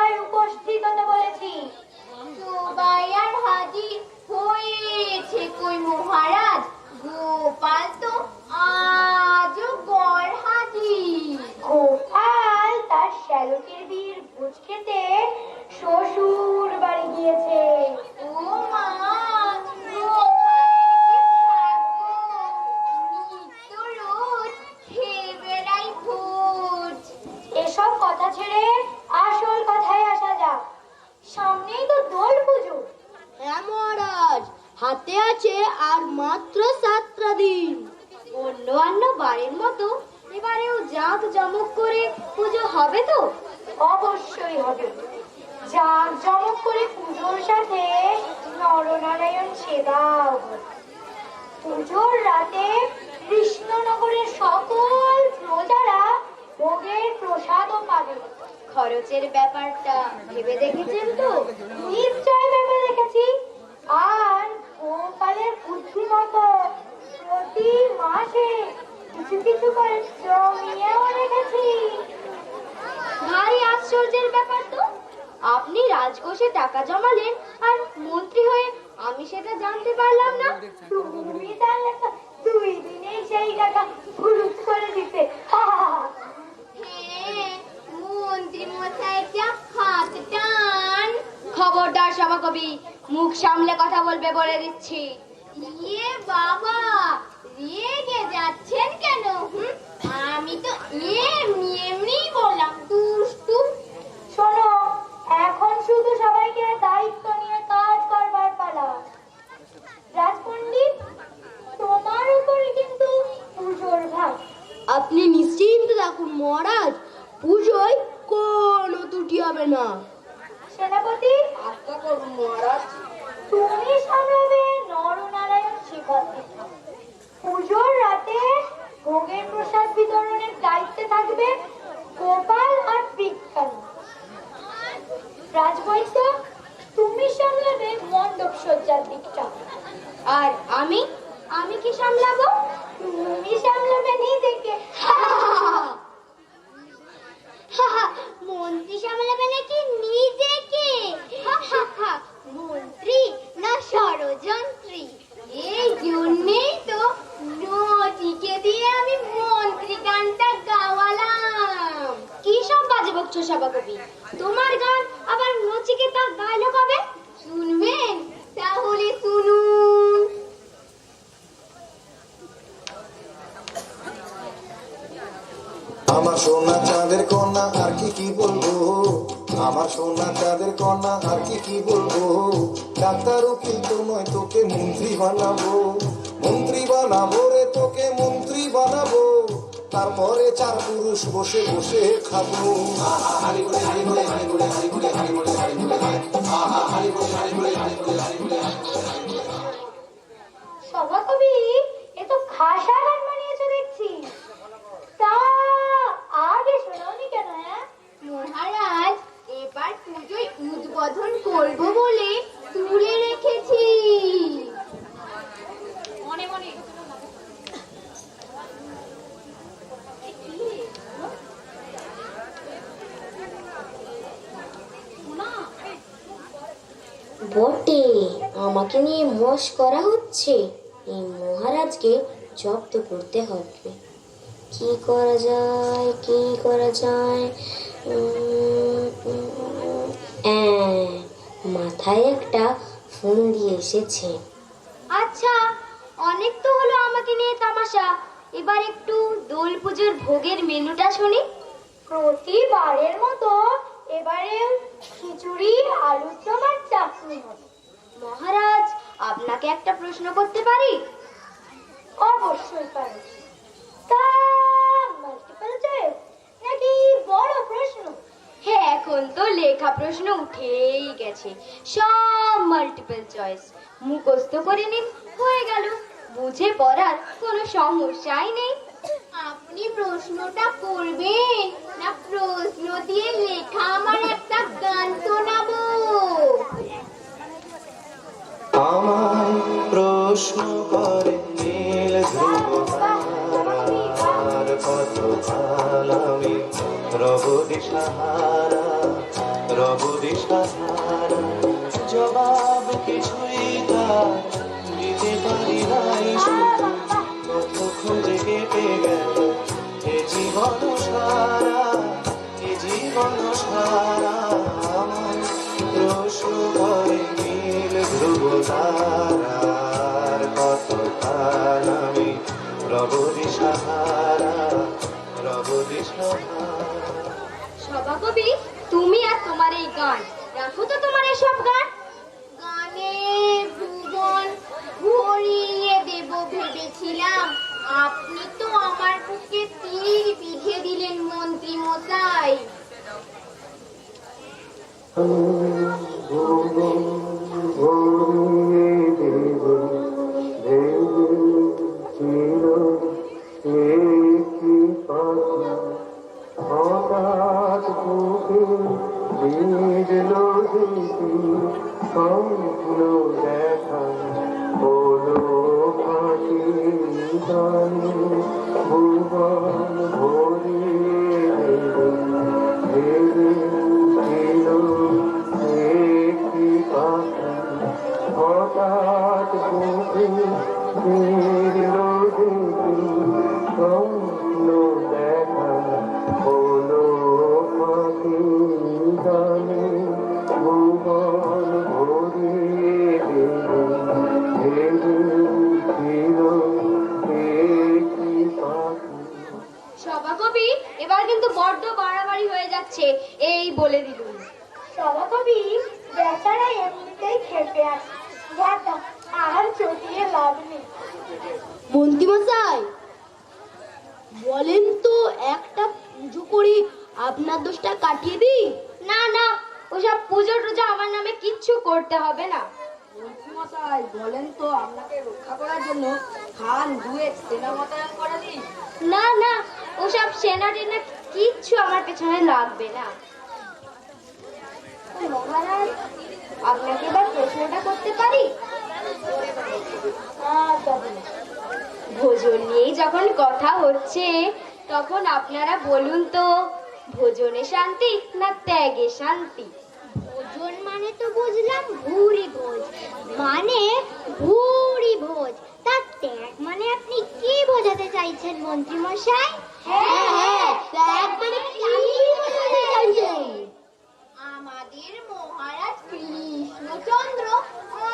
সভায় উপস্থিত হতে বলেছি। সবাই আর হাজির হয়েছে কই মহারাজ? গোপাল তো আজও গড় হাজির। গোপাল তার শ্যালকের বিয়ের ভোজ খেতে শ্বশুর বাড়ি গিয়েছে। ও মা, গোপালের কি ভাগ্য! নিত্য রোজ খেয়ে বেড়াই ভোজ। এসব কথা ছেড়ে আসল কথায় আসা যাক। সামনেই তো দোল পুজো। হ্যাঁ মহারাজ, হাতে আছে আর মাত্র 7টা দিন। অন্য বাড়ির মতো এবারেও জাঁক জমক করে পুজো হবে তো? অবশ্যই হবে। জাঁক জমক করে পুজোর সাথে নরনারায়ণ সেবাও হবে। পুজোর রাতে কৃষ্ণনগরের সকল প্রজারা ভোগের প্রসাদও পাবে। খরচের ব্যাপারটা ভেবে দেখেছেন তো? নিশ্চয় ভেবে দেখেছি। আর গোপালের বুদ্ধিমতো প্রতি মাসে কিছু কিছু করে জমিয়েও রেখেছি। ভারী আশ্চর্যের ব্যাপার তো। আপনি রাজকোষে টাকা জমালেন আর মন্ত্রী হয়ে আমি সেটা জানতে পারলাম না। তুমি জানলে তো 2 দিনেই সেই টাকা ফুরুত করে দিতে। হ্যাঁ, মন্ত্রী মশাই যা হাত টান। খবরদার সভাকবি, মুখ সামলে কথা বলবে বলে দিচ্ছি। ইয়ে বাবা, রেগে যাচ্ছেন কেন? আমি তো এমনি এমনিই বললাম, দুষ্টু। শোনো, এখন শুধু সবাইকে দায়িত্ব নিয়ে কাজ করবার পালা। রাজপণ্ডিত, তোমার উপরে কিন্তু পুজোর ভাগ। আপনি নিশ্চিন্ত থাকুন মহারাজ, পুজোয় কোনো ত্রুটি হবে না। সেনাপতি, আজ্ঞা করুন মহারাজ। তুমি সামলাবে নরনারায়ণ সেবা। পুজোর রাতে ভোগের প্রসাদ বিতরণের দায়িত্বে থাকবে গোপাল আর বিজ্ঞান। রাজবৈদ্য, তুমি সামলাবে মণ্ডপ সজ্জার দিকটা। আর আমি কি সামলাবো? তুমি সামলাবে নিজেকে। মন্ত্রী সামলাবে নাকি নিজেকে? মন্ত্রী না ষড়যন্ত্রী? এই জন্যেই তো নচিকে দিয়ে আমি মন্ত্রী গানটা গাওয়ালাম। কি সব বাজে বকছো সভাকবি? তোমার গান আবার নচিকেতা গাইলো কবে? শুনবেন? তাহলে শুনুন। আমার সোনা চাঁদের কন্যা আর কি বলবো, আমার সোনা চাঁদের কন্যা আর কি বলবো। ডাক্তার উকিল তো নয়, তোকে মন্ত্রী বানাবো, মন্ত্রী বানাবো রে, তোকে মন্ত্রী বানাবো। তারপরে 4 পুরুষ বসে বসে খাবো। সভাকবি, এ তো খাসা গান বানিয়েছো দেখছি। তা আগে শোনাওনি কেন? মহারাজ, এবার পুজোয় উদ্বোধন করব বলে তুলে রেখেছি। মনে মনে বটে, আমাকে নিয়ে মশ করা হচ্ছে। এই মহারাজকে জব্দ করতে হবে। কি করা যায়, কি করা যায়? মাথায় একটা ফোন দিয়ে এসেছে। আচ্ছা, অনেক তো হলো আমাকে নিয়ে তামাশা। এবার একটু দোল পুজোর ভোগের মেনুটা শুনি। প্রতিবারের মতো এবারেও খিচুড়ি, আলুর দম আর চাটনি হবে। মহারাজ, আপনাকে একটা প্রশ্ন করতে পারি? অবশ্যই পারি। তা মাল্টিপল চয়েস নাকি বড় প্রশ্ন? হ্যাঁ, এখন তো লেখা প্রশ্ন উঠেই গেছে। সব মাল্টিপল চয়েস। মুখস্থ করে নিন, হয়ে গেল। বুঝে পড়ার কোনো সমস্যাই নেই। আপনি প্রশ্নটা করবেন না প্রশ্ন দিয়ে লেখা আমার একটা গান শোনাবো? আমায় প্রশ্ন করে নীল ধ্রুব তারার, কত কাল আমি রব দিশাহারা, রব দিশাহারা, জবাব কিছুই তার দিতে পারি নাই, শুধু কত খুঁজে কেটে গেল এ জীবন সারা, এ জীবন সারা। আমার প্রশ্ন করে নীল ধ্রুব তারার, কত কাল আমি রব দিশাহারা, রব দিশাহারা। সভাকবি, তুমি আর তোমার এই গান রাখো তো, তোমার এসব গান। গানের ভুবন ভরিয়ে দেব ভেবেছিলাম, আপনি তো আমার বুকে তীর বিঁধে দিলেন মন্ত্রী মশাই। সভাকবি, এবার কিন্তু বড্ড বাড়াবাড়ি হয়ে যাচ্ছে, এই বলে দিলুম। সভাকবি বেচারা এমনিতেই খেপে আছে, আর চটিয়ে লাভ নেই। মন্ত্রীমশাই বলেন তো, একটা পুজো করে আপনার দোষটা কাটিয়ে দিই। না না, ওসব পুজো টুজো আমার নামে কিচ্ছু করতে হবে না। মন্ত্রীমশাই বলেন তো, আপনাকে রক্ষা করার জন্য খান দুয়েক সেনা মোতায়েন করে দিই। না না, ওসব সেনা টেনা কিচ্ছু আমার পেছনে লাগবে না। মহারাজ, আপনাকে এবার প্রশ্নটা করতে পারি? ভোজন নিয়েই যখন কথা হচ্ছে, তখন আপনারা বলুন তো, ভোজনে শান্তি না ত্যাগে শান্তি? ভোজন মানে তো বুঝলাম ভুরি ভোজ, মানে ভুরি ভোজ। তার ত্যাগ মানে আপনি কি বোঝাতে চাইছেন মন্ত্রী মশাই? হ্যাঁ, ত্যাগ মানে কি বোঝাতে চাইছেন? আমাদের মহারাজ কৃষ্ণচন্দ্র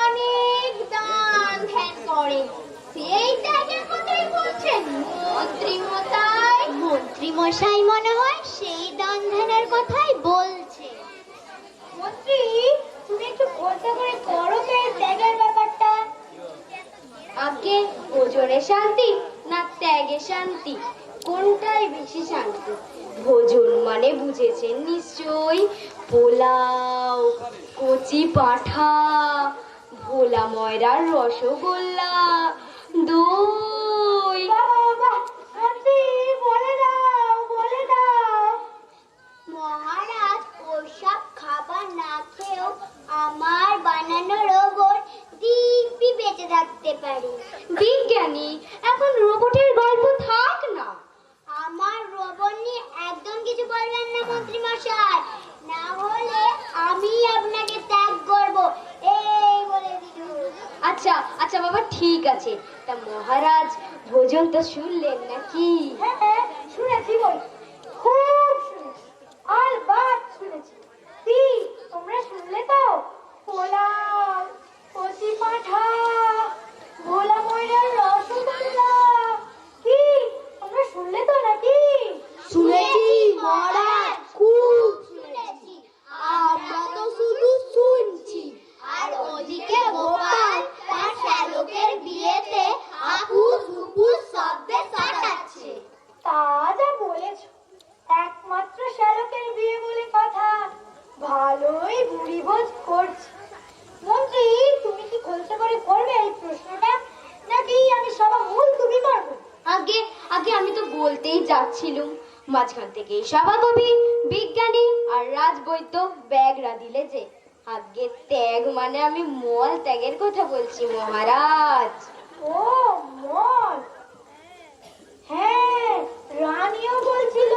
অনেক দান ধ্যান করেন, সেই ত্যাগের কথাই বলছেন মন্ত্রী মশাই। মন্ত্রী মশাই মনে হয় সেই দান ধ্যানের কথাই বলছে। মন্ত্রী, তুমি একটু বলতে করে করো তো এই ত্যাগের ব্যাপারটা। আগে ভোজনে শান্তি না ত্যাগে শান্তি, কোনটাই বেশি শান্তি? ভোজন মানে বুঝেছেন নিশ্চয়ই, পোলাও, কচি পাঁঠা, ভোলা ময়রার রসগোল্লা, দই। মহারাজ ওসব খাবার না খেয়েও আমার বানানো রোবট দিব্যি বেঁচে থাকতে পারে। বিজ্ঞানী, এখন রোবটের গল্প থাক না। আমার রোবট নিয়ে একদম কিছু বলবেন না মন্ত্রী মশাই, না হলে আমি আপনাকে ত্যাগ করব, এই বলে দিলুম। আচ্ছা আচ্ছা বাবা, ঠিক আছে। তা মহারাজ, ভোজন তো শুনলেন নাকি? হ্যাঁ, শুনেছি বই, খুব শুনেছি, আর বাদ শুনেছি। কি তোমরা শুনলে তো? পোলাও, কচি পাঁঠা, ভোলা ময়রার রসগোল্লা, কি তোমরা শুনলে তো নাকি? শুনেছি মহারাজ, খুব শুনেছি। আমরা তো শুধু শুনছি। আর ওদিকে গোপাল তার শ্যালকের বিয়েতে আকুস হুকুস শব্দে কাটাচ্ছে। তা যা বলেছ, একমাত্র শ্যালকের বিয়ে বলে কথা, ভালোই বুড়ি ভোজ করছে। মন্ত্রী, তুমি কি খোলসা করে করবে এই প্রশ্নটা, নাকি আমি সভা মূল তুমি করবো? আগে আগে আমি তো বলতেই যাচ্ছিলুম, মাঝখান থেকে সভাকবি, বিজ্ঞানী আর রাজবৈদ্য ব্যাগরা দিলে যে। আগে ত্যাগ মানে আমি মল ত্যাগের কথা বলছি মহারাজ। ও মন, হ্যাঁ, রানীও বলছিল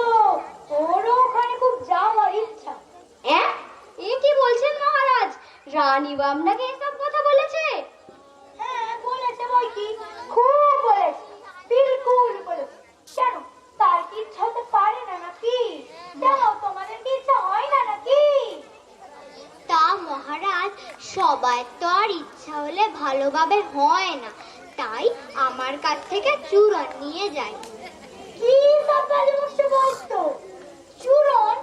ওরও ওখানে খুব যাওয়ার ইচ্ছা। হ্যাঁ, রানী আপনাকে এসব কথা বলেছে? হ্যাঁ বলেছে বই কি, খুব বলেছে, বিলকুল বলেছে। কেন, তার কি ইচ্ছা হতে পারে না নাকি? কেন, তোমাদের কি ইচ্ছা হয় না নাকি? তা মহারাজ, সবার তো আর ইচ্ছা হলে ভালোভাবে হয় না, তাই আমার কাছ থেকে চূড়ন নিয়ে যায়। কি সকালে বসে বলতো? চূড়ন?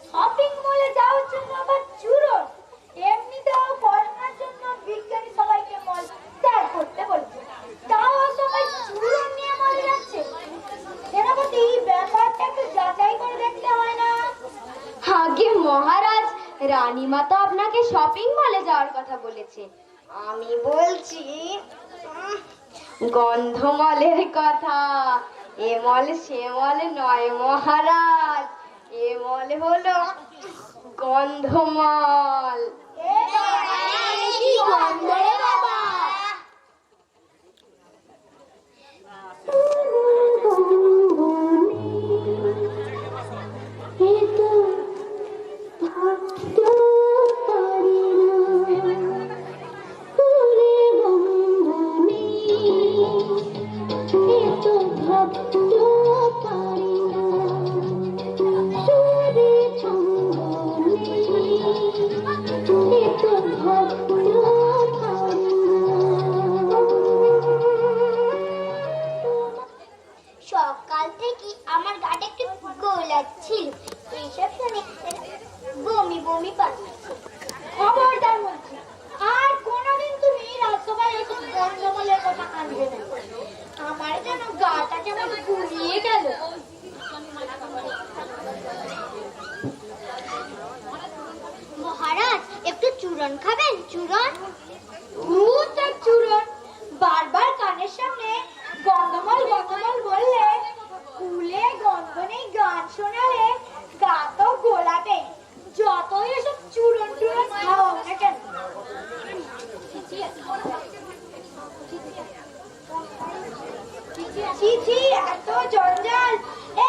শপিং মলে যাওয়ার জন্য আবার চূড়ন? এমনিতেও পড়াশোনার জন্য বিজ্ঞানী সবাইকে মল ত্যাগ করতে বলছে, তাও সবাই চূড়ন নিয়ে মলে যাচ্ছে। সেনাপতি, ব্যাপারটা একটু যাচাই করে দেখতে হয় না? আগে মহারাজ, রানীমা তো আপনাকে শপিং মলে যাওয়ার কথা বলেছে। আমি বলছি গন্ধমলের কথা। এ মল সে মল নয় মহারাজ, এ মল হলো গন্ধমল। কি গন্ধ রে বাবা! সকাল থেকে আমার গাটা একটু গোলাচ্ছিল, এইসব শুনে বমি বমি পাচ্ছে। খবরদার বলছি, আর কোনোদিন তুমি রাজসভায় এসব গন্ধমলের কথা আনবে না। আমার যেন গাটা কেমন গুলিয়ে গেল। মহারাজ, একটু চূড়ন খাবেন? চূড়ন? ভূত আর চূড়ন, বারবার কানের সামনে গন্ধমল গন্ধমল বললে, কুলে গন্ধ নেই গান শোনালে, গা তো গোলাবে। যতই এসব চূড়ন টুড়ন খাওয়াও না কেন। ছি ছি, এত জঞ্জাল।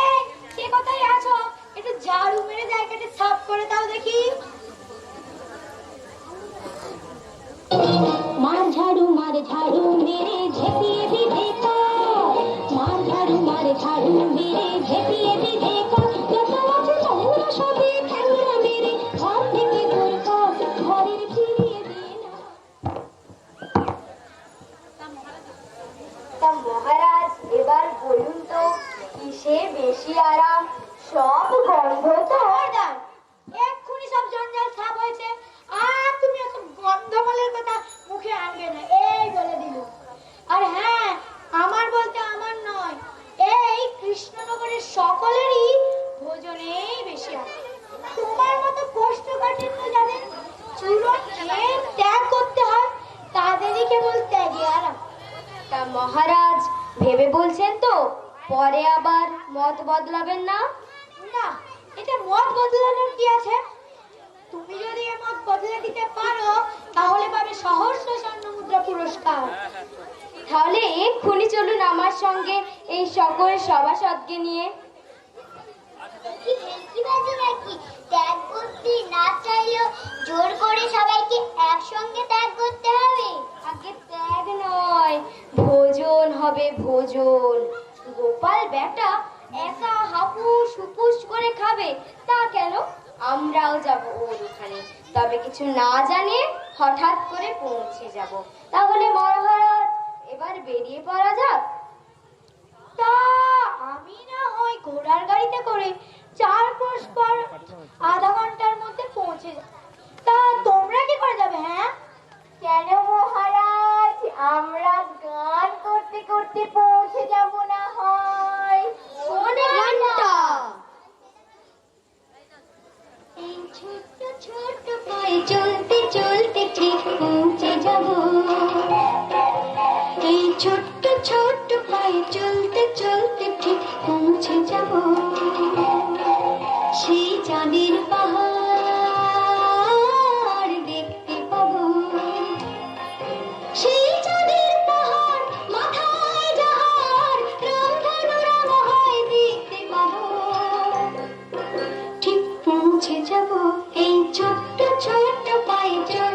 এই, কে কোথায় আছো? একটু ঝাড়ু মেরে জায়গাটা সাফ করে দাও দেখি। मार झाड़ू मेरे झेपिए भी देखा, मार झाड़ू मेरे झेपिए भी देखा, लतावाचे তোমরা সবে খেলনা মেরে ঘর থেকে দরকার ঘরের ফিরিয়ে দে না। তা মহারাজ, এবার বলুন তো কিসে বেশি আরাম? সব গন্ধ তো। খবরদার, এক্ষুনি সব জঞ্জাল সাফ হয়েছে, আর তুমি এত গন্ধমলের কথা মুখে আনবে না, এই বলে দিল। আর হ্যাঁ, আমার বলতে আমার নয়, এই কৃষ্ণনগরের সকলেরই ভোজনেই বেশি আছে। তোমার মতো কোষ্ঠকাঠিন্য যাদের চূড়ন খেয়ে ত্যাগ করতে হয়, তাদেরই কেবল ত্যাগে আরাম। তা মহারাজ, ভেবে বলছেন তো? পরে আবার মত বদলাবেন না? না, এটা মত বদলানোর কি আছে? তুমি যদি এ মত বদলে দিতে পারো, তাহলে পাবে সহস্র স্বর্ণ মুদ্রা পুরস্কার। তাহলে এক্ষুনি চলুন আমার সঙ্গে এই সকল সভাসদকে নিয়ে। কি ভেলকিবাজি নাকি? ত্যাগ করতে না চাইলেও জোর করে সবাইকে একসঙ্গে ত্যাগ করতে হবে? আগে ত্যাগ নয়, ভোজন হবে, ভোজন। গোপাল বেটা একা হাপুস হুপুস করে খাবে তা কেন? আমরাও যাব ওর ওখানে, তবে কিছু না জানিয়ে হঠাৎ করে পৌঁছে যাব। তাহলে মহারাজ, এবার বেরিয়ে পড়া যাক। তা আমি না হয় ঘোড়ার গাড়িতে করে 4 ক্রোশ পর আধা ঘন্টার মধ্যে পৌঁছে যাব। তা তোমরা কি করে যাবে? হ্যাঁ, কেন মহারাজ, আমরা গান করতে করতে পৌঁছে যাব না হয়? ঘন্টা। এই ছোট্ট ছোট্ট পায়ে চলতে চলতে ঠিক পৌঁছে যাব, এই ছোট্ট ছোট্ট পায়ে চলতে চলতে ঠিক পৌঁছে যাব, সেই চাঁদের পাহাড় দেখতে পাবো, সেই চাঁদের পাহাড় মাথায় যাহার রামধনু রাম হয় দেখতে পাবো, ঠিক পৌঁছে যাব এই ছোট্ট ছোট্ট পায়ে চলতে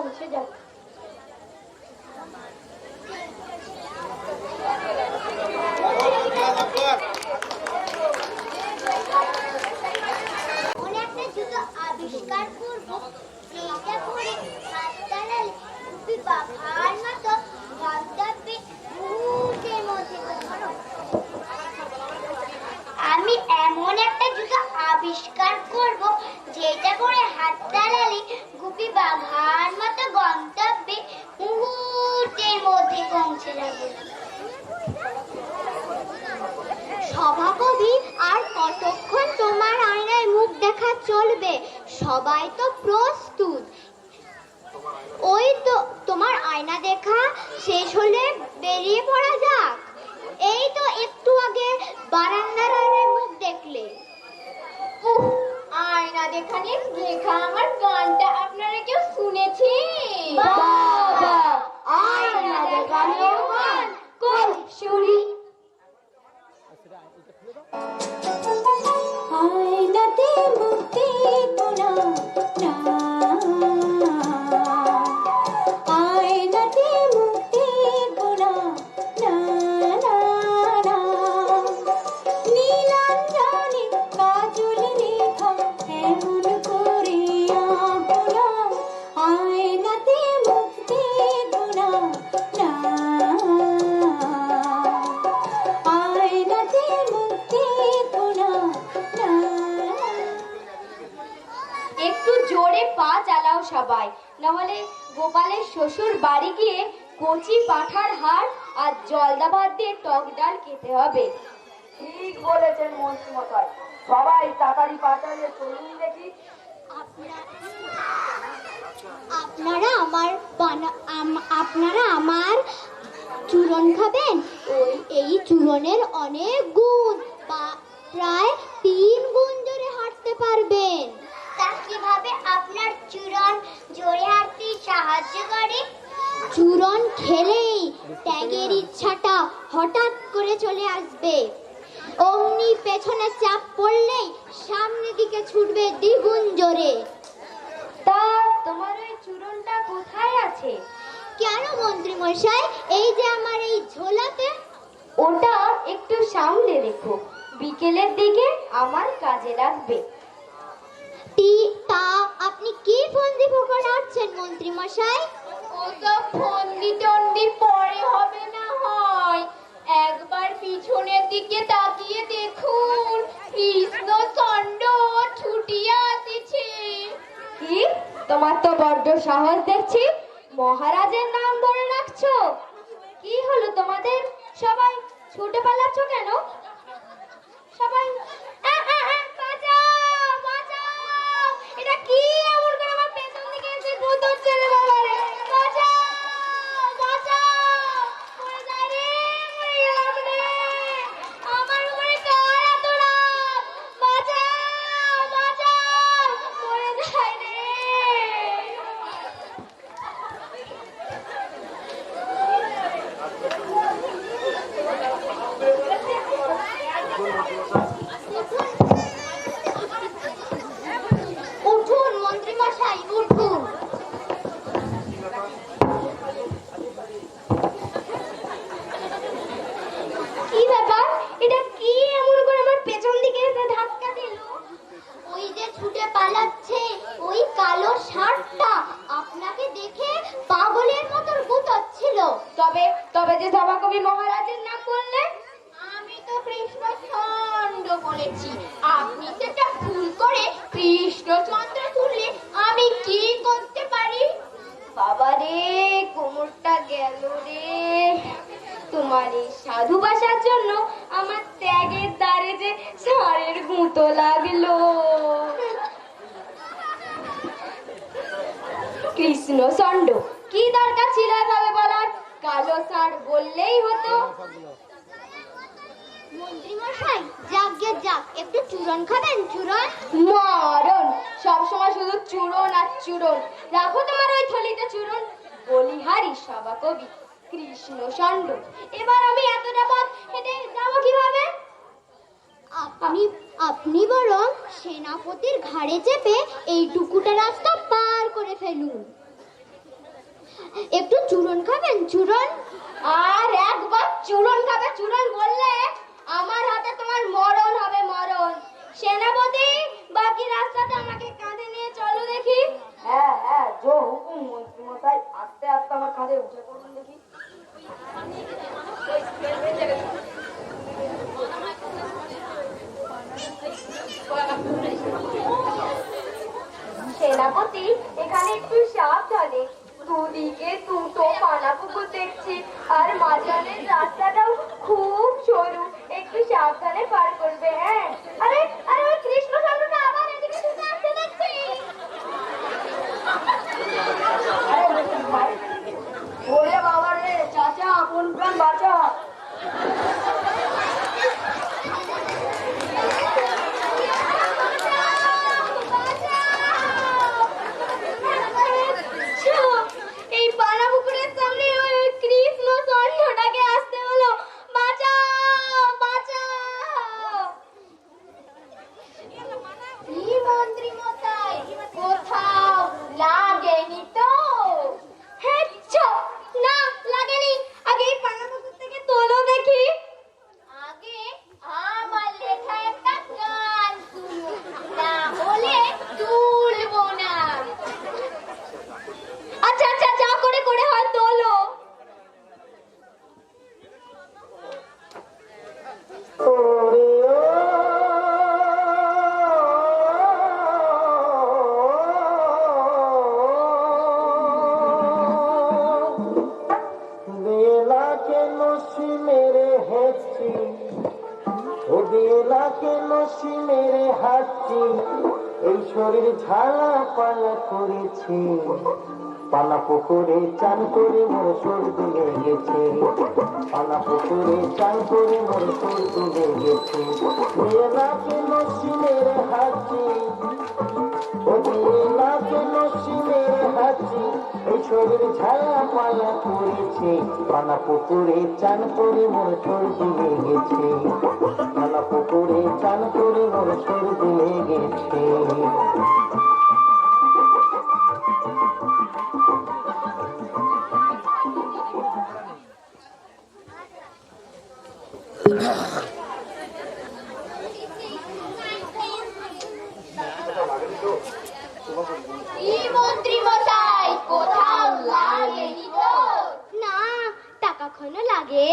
পৌঁছে যাবে। এমন একটা জুতো আবিষ্কার করবো যেটা পরে হাত চালালে খুবই বাবার মতো গন্তব্যে মুহূর্তের মধ্যে পৌঁছানো। আমি এমন একটা জুতো আবিষ্কার করব যেটা করে হাত চালালে গুপি বাঘার মতো গন্তব্যে মুহূর্তের মধ্যে পৌঁছে যাবে। সভাকবি, আর কতক্ষণ তোমার আয়নায় মুখ দেখা চলবে? সবাই তো প্রস্তুত। ওই তো তোমার আয়না দেখা শেষ হলে বেরিয়ে পড়া যাক। এই তো একটু আগে বারান্দার আয়নায় মুখ দেখলে। উফ, আয়না দেখানে লেখা আমার গানটা আপনারা কেউ শুনেছেন? বাবা, আয়না দেখানো গান কই শুনি। আয়নাতে মুখ দেখো না, না। আয়নাতে মুখ দেখো না, না, না, না। নীলাঞ্জনে কাজল লেখা এমন করে আঁকো না। আয়নাতে মুখ দেখো না, না। আয়নাতে মুখ দেখো না, না। একটু জোরে পা চালাও সবাই, নাহলে গোপালের শ্বশুর বাড়ি গিয়ে কচি পাঠার হাড় আর জলদা ভাত দিয়ে টক ডাল খেতে হবে। ঠিক বলেছেন মন্ত্রী মশাই, সবাই তাড়াতাড়ি পা চালিয়ে চলুন দেখি। আপনারা আমার চূরণ খাবেন? এই চূরণের অনেক গুণ, প্রায় 3 গুণ জোরে হাঁটতে পারবেন। তা কিভাবে আপনার চূরণ জোরে হাঁটতে সাহায্য করে? চূরণ খেলেই ত্যাগের ইচ্ছাটা হঠাৎ করে চলে আসবে। অমনি পেছনে চাপ পড়লেই সামনের দিকে ছুটবে দ্বিগুণ জোরে। তা তোমার ওই চূড়নটা কোথায় আছে? কেন মন্ত্রী মশাই? এই যে আমার এই ঝোলাতে। ওটা একটু সামনে রেখো, বিকেলের দিকে আমার কাজে লাগবে। তা আপনি কি ফন্দি ফোকর আছেন মন্ত্রী মশাই? ও তো ফন্দি টন্দি পরে হবে না হয়। একবার পিছনের দিকে তাকিয়ে দেখুন, কৃষ্ণ চন্ড ছুটিয়া আসিছে। কি? তোমার তো বড্ড সাহস দেখছি, মহারাজের নাম ধরে রাখছো। কি হলো তোমাদের? সবাই ছুটে পালাচ্ছ কেন? সবাই বাঁচাও, বাঁচাও! এটা কি এমন করে আমার পেছন দিকে এসে ভূত হচ্ছে রে বাবা রে! বাঁচাও, বাঁচাও! মরে যাই রে, মরে গেলাম রে! আমার উপরে কার এত রাগ? বাঁচাও, বাঁচাও! মরে যাই রে! উঠুন মন্ত্রী মশাই, উঠুন। কি ব্যাপার? এটা কি এমন করে আমার পেছন দিকে এসে ধাক্কা দিল? ওই যে ছুটে পালাচ্ছে ওই কালো ষাঁড়টা আপনাকে দেখে পাগলের মতো গুতাচ্ছিল। তবে যে সভাকবি মহারাজের নাম বললেন? আমি তো কৃষ্ণচন্দ্র বলেছি। আপনি সেটা ভুল করে কৃষ্ণচন্দ্র তুললে আমি কি করতে পারি? বাবা রে, কোমরটা গেল রে। তোমার এই সাধু ভাষার জন্য আমার ত্যাগের দ্বারে যে ষাঁড়ের গুঁতো লাগলো। কৃষ্ণচন্ড, কি দরকার ছিল এভাবে বলার? কালো ষাঁড় বললেই হতো। মন্ত্রী মশাই, যাক গে যাক, একটু চূরণ খাবেন? চূরণ মারণ, সবসময় শুধু চূড়ন আর চূড়ন। রাখো তোমার ওই থলিতে চূড়ন। বলিহারি সভাকবি কৃষ্ণচন্ড, এবার আমি এতটা পথ হেঁটে যাবো কিভাবে? আপনি বরং সেনাপতির ঘাড়ে চেপে এইটুকুটা রাস্তা পার করে ফেলুন। একটু চূরণ খাবেন, চূরণ? আর একবার চূরণ খাবে চূরণ বললে আমার হাতে তোমার মরণ হবে, মরণ। সেনাপতি, বাকি রাস্তাটা আমাকে কাঁধে নিয়ে চলো দেখি। হ্যাঁ হ্যাঁ, জো হুকুম মন্ত্রী মশাই। আস্তে আস্তে আমার কাঁধে উঠে পড়ুন দেখি। সেনাপতি, এখানে একটু সাবধানে, দুদিকে দুটো পানা পুকুর দেখছি, আর মাঝখানের রাস্তাটাও খুব সরু, একটু সাবধানে পার করবে। হ্যাঁ, আরে আরে ওই কৃষ্ণ সাধুটা আবার এদিকে ছুটে আসছে দেখছি। ওরে বাবা রে, চাচা আপন প্রাণ বাঁচা। এই পানা পুকুরের সামনে ওই কৃষ্ণ সৈন্যটাকে আসতে হলো। বাঁচাও, বাঁচাও। কি মন্ত্রী মশাই, কোথাও লাগেনি তো? হ্যাঁ, না লাগেনি। আগে এই পানা পুকুর থেকে তোলো দেখি। আগে আমার লেখা একটা গান শুনুন, না হলে তুলবো না। আচ্ছা আচ্ছা, যা করে করে হয় তোলো। বেলা কেন মেরে হেঁচি, ও বেলা কেন মেরে হাঁচি, এই শরীর ঝালা পালা করেছি, পানা পুকুরে চান করে মোর সর্দি লেগেছে, পানা পুকুরে চান করে মোর সর্দি লেগেছে, বেলা কেন মেরে হাঁচি, ও বেলা কেন মেরে হাঁচি, এই শরীর ঝালা পালা করেছে, পানা পুকুরে চান করে মোর সর্দি লেগেছে, পানা পুকুরে চান করে মোর সর্দি লেগেছে। কি মন্ত্রী মশাই, কোথাও লাগেনি তো? না, টাকা খনো লাগে।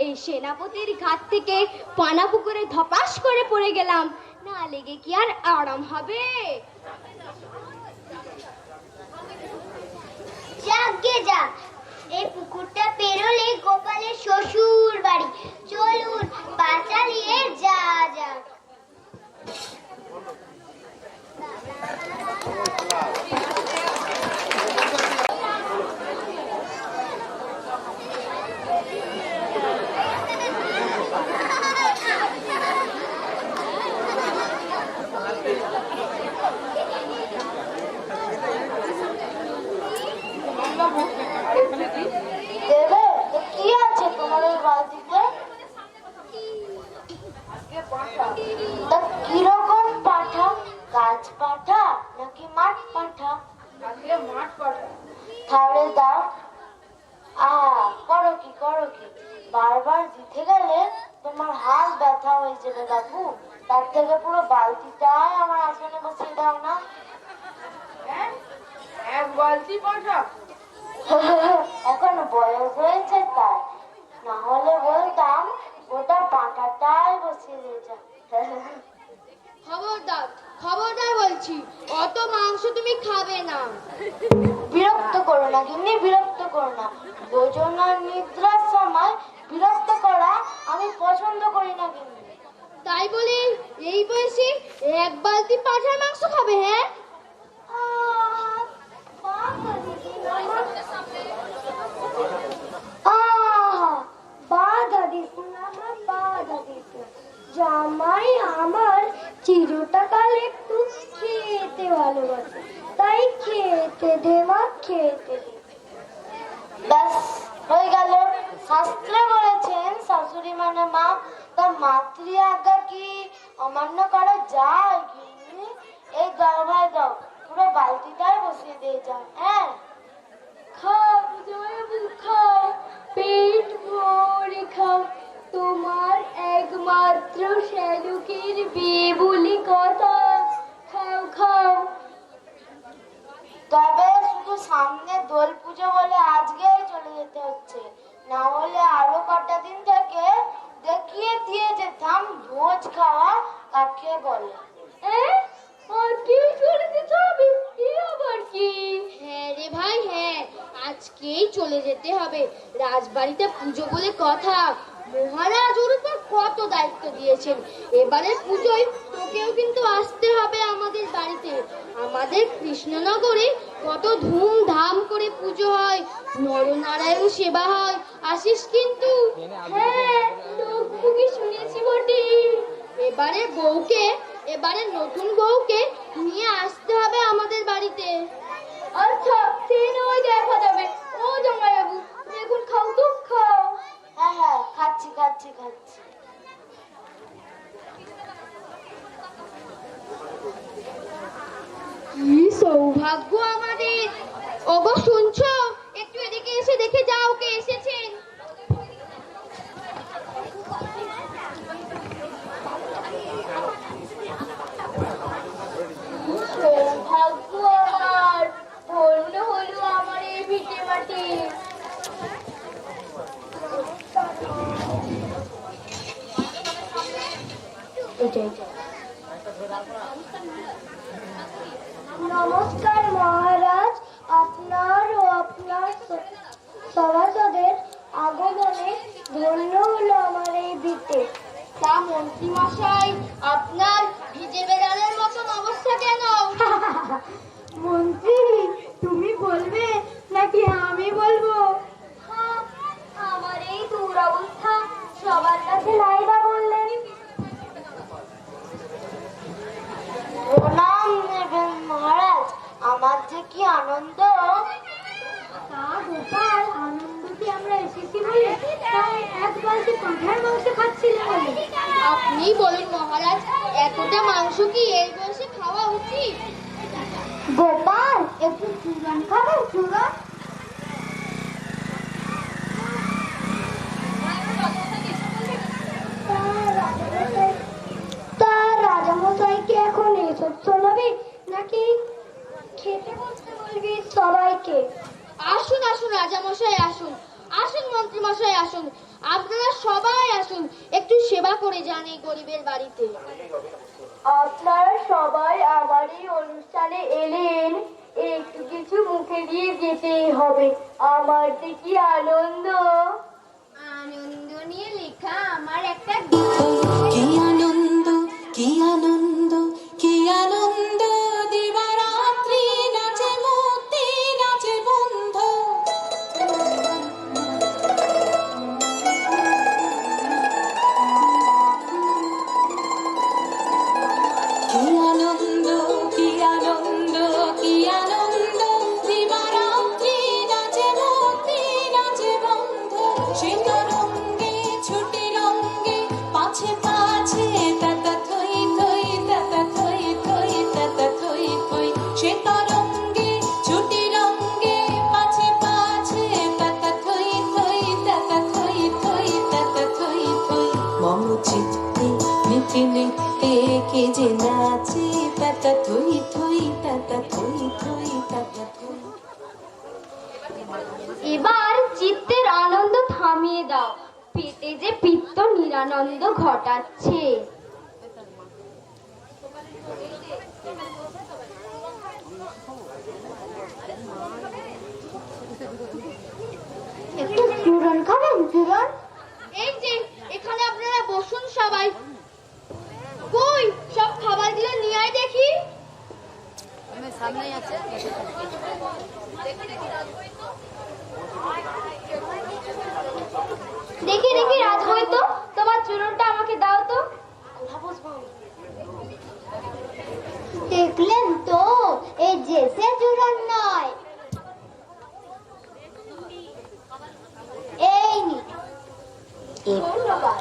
এই সেনাপতির ঘাট থেকে পানা পুকুরে ধপাস করে পড়ে গেলাম, না লেগে কি আর আরাম হবে? যাক গে যাক, এই পুকুরটা পেরোলে গোপালের শ্বশুর বাড়ি। চলুন পা চালিয়ে যা যাক। দেবে কি আছে তোমার ওই বালতিতে? তা কিরকম পাঠা? গাছ পাঠা নাকি মাঠ পাঠা? আজকে মাঠ পাঠা। তাহলে দাও। করো কি করো কি, বারবার দিতে গেলে তোমার হাত ব্যথা হয়ে যাবে বাবু। তার থেকে পুরো বালতিটাই আমার আসনে বসিয়ে দাও না। হ্যাঁ, এক বালতি পাঠা। এখন বয়স হয়েছে তাই, না হলে বলতাম ওটা পাটাটাই বসিয়ে দিয়ে যা। খবরদার, খবরদার বলছি, অত মাংস তুমি খাবে না। বিরক্ত করো না গিন্নি, বিরক্ত করো না। ভোজন আর নিদ্রার সময় বিরক্ত করা আমি পছন্দ করি না গিন্নি। তাই বলি এই বয়সে এক বালতি পাঁঠার মাংস খাবে? হ্যাঁ, বাধা দিস না, বাধা দিস না। জামাই আমার চিরটাকাল একটু খেতে ভালোবাসে, তাই খেতে দে মা, খেতে দে। ব্যাস হয়ে গেল। শাস্ত্রে বলেছেন শাশুড়ি মানে মা, তার মাতৃ আজ্ঞা কি অমান্য করা যায় গিন্নি? এই দাও ভাই দাও, পুরো বালতিটাই বসিয়ে দিয়ে যাও। হ্যাঁ, খাও। তোমার একমাত্র শ্যালকের বিয়ে বলি কথা। খাও খাও। তবে শুধু সামনে দোল পুজো বলে আজকেই চলে যেতে হচ্ছে, না হলে আরো কটা দিন থেকে দেখিয়ে দিয়ে যেতাম ভোজ খাওয়া কাকে বলে। আর কি করে দিতে হবে? এ আবার কি? হ্যাঁ রে ভাই, হ্যাঁ, আজকেই চলে যেতে হবে। রাজবাড়িতে পুজো বলে কথা, মহারাজ ওর উপর কত দায়িত্ব দিয়েছেন। এবারে পুজোয় তোকেও কিন্তু আসতে হবে আমাদের বাড়িতে। আমাদের কৃষ্ণনগরে কত ধুমধাম করে পুজো হয়, নরনারায়ণ সেবা হয়, আসিস কিন্তু। হ্যাঁ, লোকমুখে শুনেছি বটে। এবারে নতুন বউকে নিয়ে আসতে হবে আমাদের বাড়িতে। আচ্ছা, সে নয় দেখা যাবে। ও জামাইবাবু, তুমি এখন খাও তো, খাও। হ্যাঁ হ্যাঁ, খাচ্ছি খাচ্ছি খাচ্ছি। কি সৌভাগ্য আমাদের। ওগো শুনছো? একটু এদিকে এসে দেখে যাও কে এসেছেন। সৌভাগ্য আমার, ধন্য হলো আমার এই ভিটে মাটি। নমস্কার মহারাজ, আপনার ও আপনার সভাসদের আগমনে ধন্য হলো আমার এই ভিটে। তা মন্ত্রী মশাই, আপনার ভিজে বেড়ালের মতন অবস্থা কেন? মন্ত্রী, তুমি বলবে নাকি আমি বলবো? আমার এই দুরবস্থা সবার কাছে নাই বা বললেন। প্রণাম নেবেন মহারাজ, আমার যে কি আনন্দ। তা গোপাল, আনন্দতে আমরা এসেছি বলে, তাই এক বালতি পাঁঠার মাংস খাচ্ছিলে বলে। আপনি বলুন মহারাজ, এতটা মাংস কি এই বয়সে খাওয়া উচিত? গোপাল, একটু চূরণ খাবেন? চূরণ? তা রাজামশাইকে এখন এসব শোনাবি নাকি খেতে বসতে বলবি সবাইকে? আসুন আসুন রাজামশাই, আসুন আসুন মন্ত্রী মশাই, আসুন, আপনারা সবাই আসুন, একটু সেবা করে যান এই গরিবের বাড়িতে। আপনারা সবাই আমার এই অনুষ্ঠানে এলেন, একটু কিছু মুখে দিয়ে যেতেই হবে। আমার যে কি আনন্দ। আনন্দ নিয়ে লেখা আমার একটা কি আনন্দ, কি আনন্দ, কি আনন্দ, দিবারাত্রি নাচে মুক্তি, নাচে বন্ধ। কি আনন্দ, কি আনন্দ, কি আনন্দ, দিবারাত্রি নাচে মুক্তি, নাচে বন্ধ। সে তরঙ্গে ছুটি রঙ্গে পাছে পাছে তাতা থই থই, তাতা থই থই, তাতা থই থই। সে তরঙ্গে ছুটি রঙ্গে পাছে পাছে তাতা থই থই, তাতা থই থই, তাতা থই থই। মম চিত্তে নিতে নিতে কে যে নাচে, তাতা থই থই, তাতা থই থই, তাতা থই। এবার চিত্তের আনন্দ থামিয়ে দাও, পেটে যে পিত্ত নিরানন্দ ঘটাচ্ছে। একটু চূরণ খাবেন? চূরণ? এই যে এখানে আপনারা বসুন সবাই। কই সব খাবারগুলো নিয়ে আয় দেখি। দেখি দেখি রাজবৈদ্য, তোমার চূরণটা আমাকে দাও তো। দেখলেন তো, এই যে সে চূড়ন নয়, এই নি। ধন্যবাদ।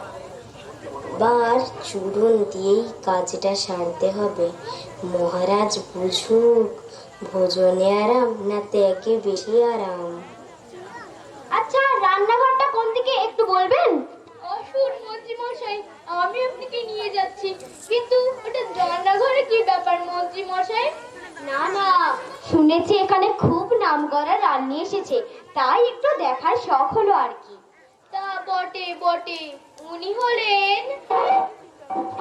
এবার চূড়ন দিয়েই কাজটা সারতে হবে। মহারাজ বুঝুক, ভোজনে আরাম না ত্যাগে বেশি আরাম। আচ্ছা, রান্নাঘরটা কোন দিকে একটু বলবেন? আসুন মন্ত্রী মশাই, আমি আপনাকে নিয়ে যাচ্ছি। কিন্তু ওটা রান্নাঘরে কি ব্যাপার মন্ত্রী মশাই? না না, শুনেছি এখানে খুব নামকরা রান্নি এসেছে, তাই একটু দেখার শখ হলো আর কি। তা বটে বটে, উনি হলেন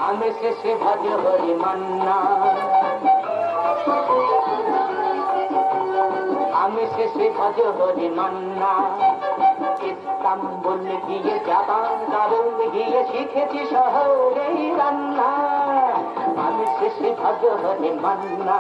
আমি শেষে ভজ হরি মান্না, আমি শেষে ভজ হরি মান্না। ইস্তাম্বুল গিয়ে জাপান কাবুল গিয়ে শিখেছি শহরেই রান্না। আমি শেষে ভজ হরি মান্না।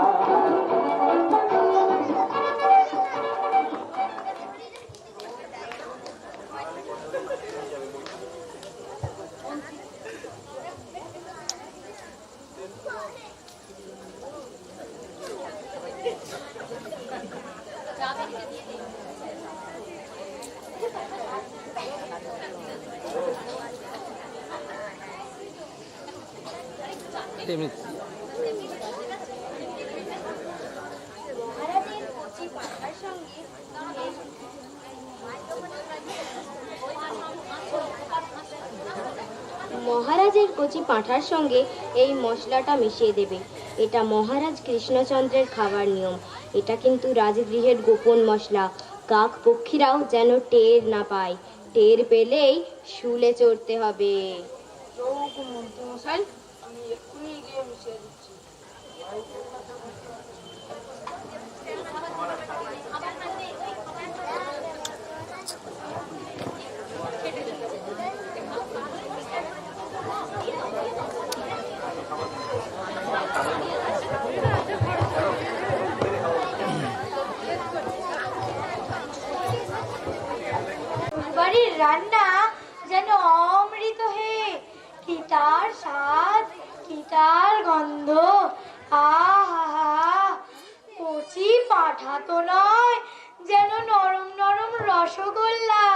মহারাজের কচি পাঁঠার সঙ্গে এই মশলাটা মিশিয়ে দেবে। এটা মহারাজ কৃষ্ণচন্দ্রের খাবার নিয়ম। এটা কিন্তু রাজগৃহের গোপন মশলা। কাক পক্ষীরাও যেন টের না পায়। টের পেলেই শুলে চড়তে হবে। মন্ত্রী মশাই, আমি এক্ষুনি গিয়ে মিশিয়ে দিচ্ছি। বাড়ির রান্না যেন অমৃত হে, কি তার স্বাদ, কি তার গন্ধ। আহা, কচি পাঁঠা তো নয়, যেন নরম নরম রসগোল্লা।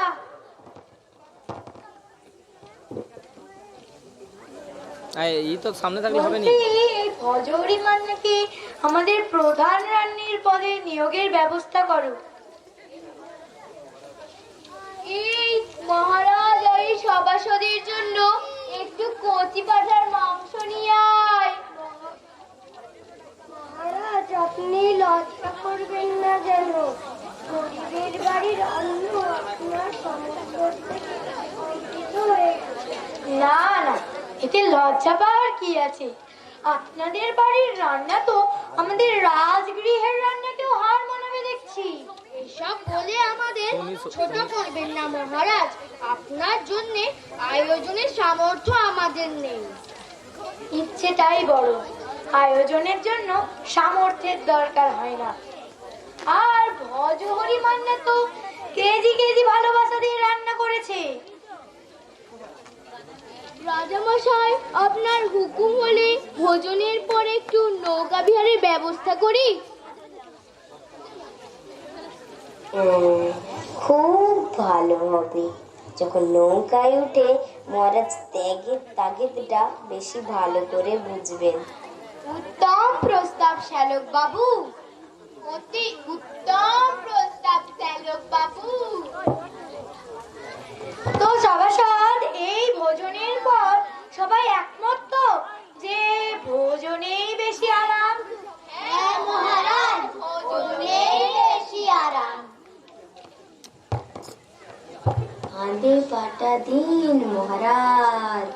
এই তো সামনে থাকলে হবে না। মন্ত্রী, এই ভজহরি মান্নাকে আমাদের প্রধান রান্নির পদে নিয়োগের ব্যবস্থা করো। এই মহারাজ আর এই সভাসদের জন্য একটু কচি পাঁঠার মাংস নিয়ে আয়। মহারাজ, আপনি লজ্জা করবেন না যেন। গরিবের বাড়ির অন্ন আপনার সমস্ত থেকে অমৃত হয়ে গেছে। না না, এতে লজ্জা পাওয়ার কি আছে? আপনাদের বাড়ির রান্না তো আমাদের রাজগৃহের রান্নাকেও হার মানাবে দেখছি। এসব বলে আমাদের ছোট করবেন না মহারাজ। আপনার জন্য আয়োজনের সামর্থ্য আমাদের নেই। ইচ্ছেটাই বড়, আয়োজনের জন্য সামর্থ্যের দরকার হয় না। আর ভজহরি মান্না তো কেজি কেজি ভালোবাসা দিয়ে রান্না করেছে। রাজামশাই, আপনার হুকুম হলে ভোজনের পর একটু নৌকা বিহারের ব্যবস্থা করি। খুব ভালো হবে। যখন নৌকায় উঠে মহারাজ ত্যাগের তাগিদটা বেশি ভালো করে বুঝবেন। উত্তম প্রস্তাব শ্যালক বাবু, অতি উত্তম প্রস্তাব শ্যালক বাবু। তো সভাসদ, এই ভোজনের পর সবাই একমত তো যে ভোজনেই বেশি আরাম? হ্যাঁ মহারাজ, ভোজনেই বেশি আরাম। আধে পাটা দিন মহারাজ।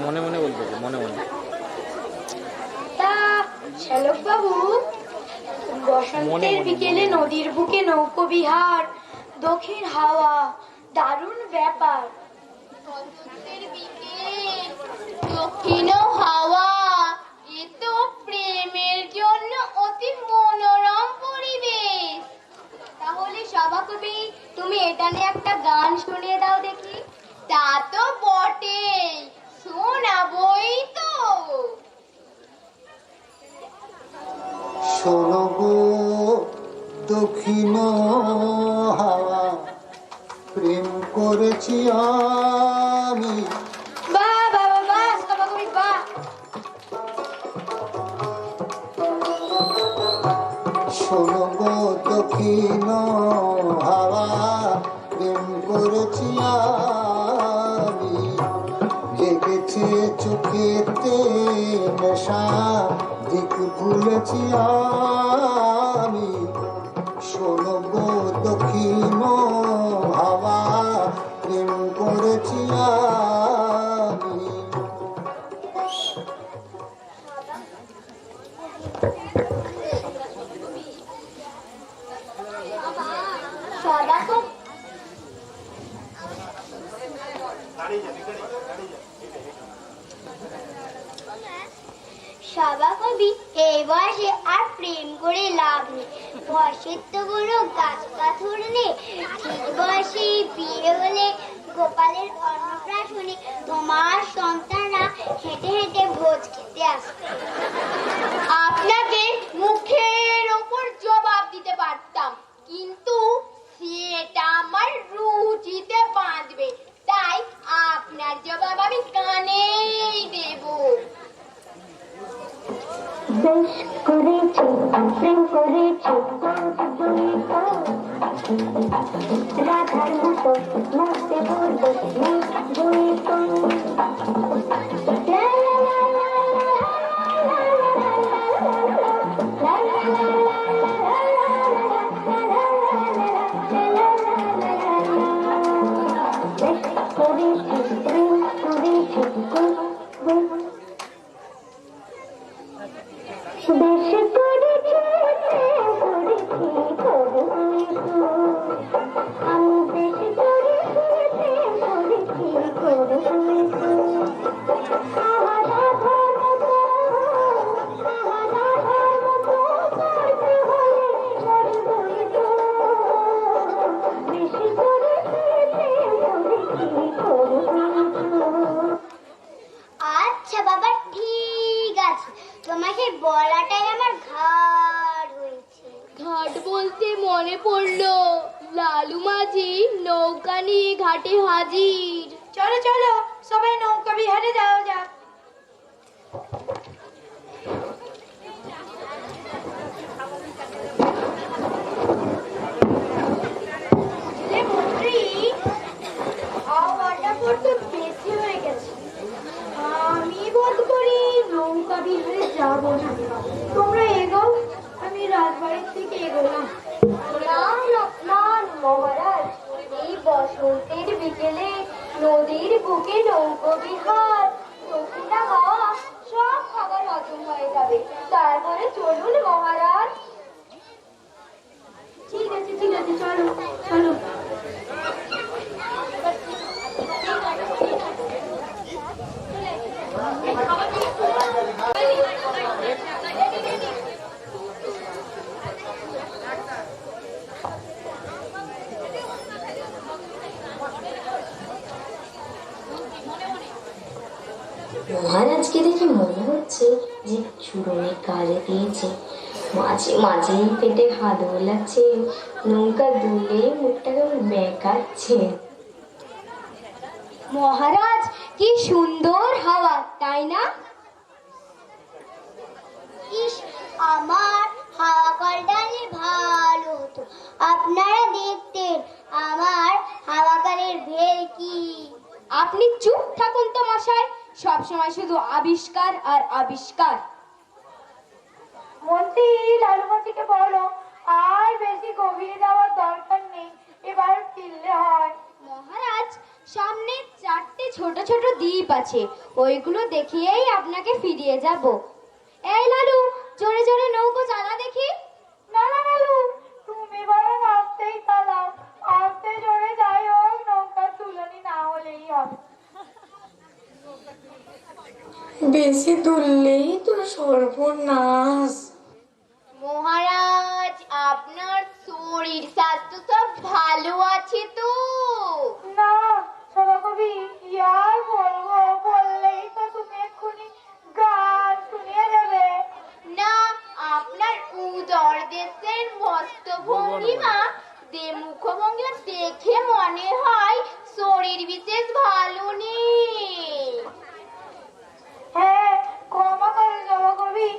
মনে মনে বলতে হবে, মনে মনে। তা শ্যালক বাবু, বসন্তের বিকেলে নদীর বুকে নৌকো বিহার, দক্ষিণ হাওয়া, দারুণ ব্যাপার। দক্ষিণ হাওয়া, এ তো প্রেমের জন্য অতি মনোরম পরিবেশ। তাহলে সভাকবি, তুমি এটা নিয়ে একটা গান শুনিয়ে দাও দেখি। তা তো বটেই, শোনাবই তো। শোনো গো দক্ষিণ হাওয়া, প্রেম করেছি আমি। বাহ বাহ বাহ, সভাকবি বাহ। শোনো গো দক্ষিণ হাওয়া প্রেম করেছি আমি, জেগেছে চোখেতে নেশা দিক ভুলেছি আমি। শোনো গো দক্ষিণ হাওয়া প্রেম করেছি আমি। সদা খুব সবা কবি এই বয়সে আর প্রেম করে লাভ নেই, বয়সের তো কোনো গাছ পাথর নেই। ঠিক বয়সে বিয়ে হলে গোপালের অন্নপ্রাশনে তোমার সন্তানরা হেঁটে হেঁটে ভোজ খেতে আসবে। আপনাকে মুখের ওপর জবাব দিতে পারতাম, কিন্তু সেটা আমার রুচিতে বাঁধবে, তাই আপনার জবাব আমি কানেই দেব। বেশ করেছে প্রেম করেছে রাধার মতো মরতে বলবো আচ্ছা বাবা ঠিক আছে, তোমাকে বলাটাই আমার ঘাড় হয়েছে। ঘাট বলতে মনে পড়লো, লালু মাঝি নৌকা নিয়ে ঘাটে হাজির। চলো চলো সবাই নৌকা বিহারে যাওয়া যাক। মন্ত্রী, হাওয়াটা বড্ড বেশি হয়ে গেছে, আমি বোধ করি নৌকা বিহারে যাব না। তোমরা এগো, আমি রাজবাড়ির থেকে এগোলাম। মহারাজ, এই বসন্তের বিকেলে নদীর বুকে নৌকো বিহার, দক্ষিণা হাওয়া, সব খাবার হজম হয়ে যাবে। তারপরে চলুন মহারাজ। ঠিক আছে চলো চলো। মহারাজকে দেখে মনে হচ্ছে যে চূড়নে কাজে দিয়েছে, মাঝে মাঝে পেটে হাত বোলাচ্ছে, নৌকা দুলে মুখটা কেমন বেঁকাচ্ছে। মহারাজ, কি সুন্দর হাওয়া, তাই না? ইস, আমার হাওয়া কলটা নিয়ে ভালো হতো, আপনারা দেখতেন আমার হাওয়া কলের ভেল কি। আপনি চুপ থাকুন তো মশাই, সবসময় শুধু আবিষ্কার আর আবিষ্কার। মন্ত্রী, লালু মন্ত্রীকে বলো আর বেশি গভীরে যাওয়ার দরকার নেই, এবার ফিরলে হয়। মহারাজ, সামনে 4টে ছোট ছোট দ্বীপ আছে, ওইগুলো দেখিয়েই আপনাকে ফিরিয়ে যাব। এই লালু, জোরে জোরে নৌকো চালা দেখি। না না লালু, তুমি বরং আস্তেই চালাও, আস্তে জোরে যাই হোক, নৌকার তুলনি না হলেই হবে। বেশি তুললেই তো সর্বনাশ। মহারাজ, আপনার শরীর স্বাস্থ্য সব ভালো আছে তো? না সভাকবি, কি আর বলবো, বললেই তো তুমি এক্ষুনি গান শুনিয়ে যাবে। না, আপনার উদর দেশের মস্ত ভঙ্গিমা, মুখভঙ্গিমা দেখে মনে হয় শরীর বিশেষ ভালো নেই। হ্যাঁ, ক্ষমা করে সভাকবি,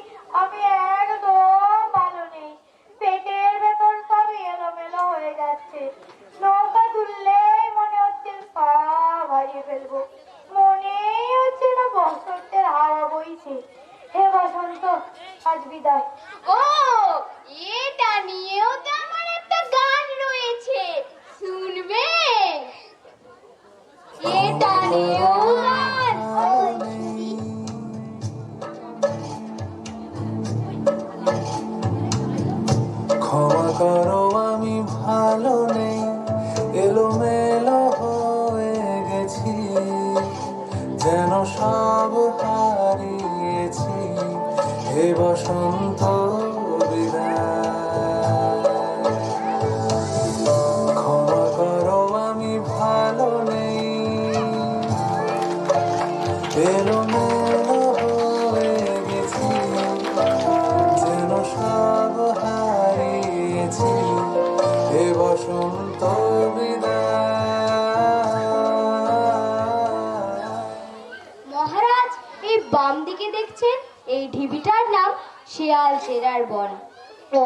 আমি একদম ভালো নেই, পেটের ভেতর সব বইছে। হে বসন্ত, আজ বিদায়। ও, এটা নিয়েও তো আমার একটা গান রয়েছে, শুনবে? এটা নিয়েও গান। ক্ষমা করো আমি ভালো নেই, এলোমেলো হয়ে গেছি, যেন সব হারিয়েছি। হে বসন্ত বিদায়, ক্ষমা করো আমি ভালো নেই, এলোমেলো হয়ে গেছি, যেন সব হারিয়েছি। হে বসন্ত বিদায়। মহারাজ, এই বাম দিকে দেখছেন, এই ঢিবিটার নাম শেয়াল চেরার বন।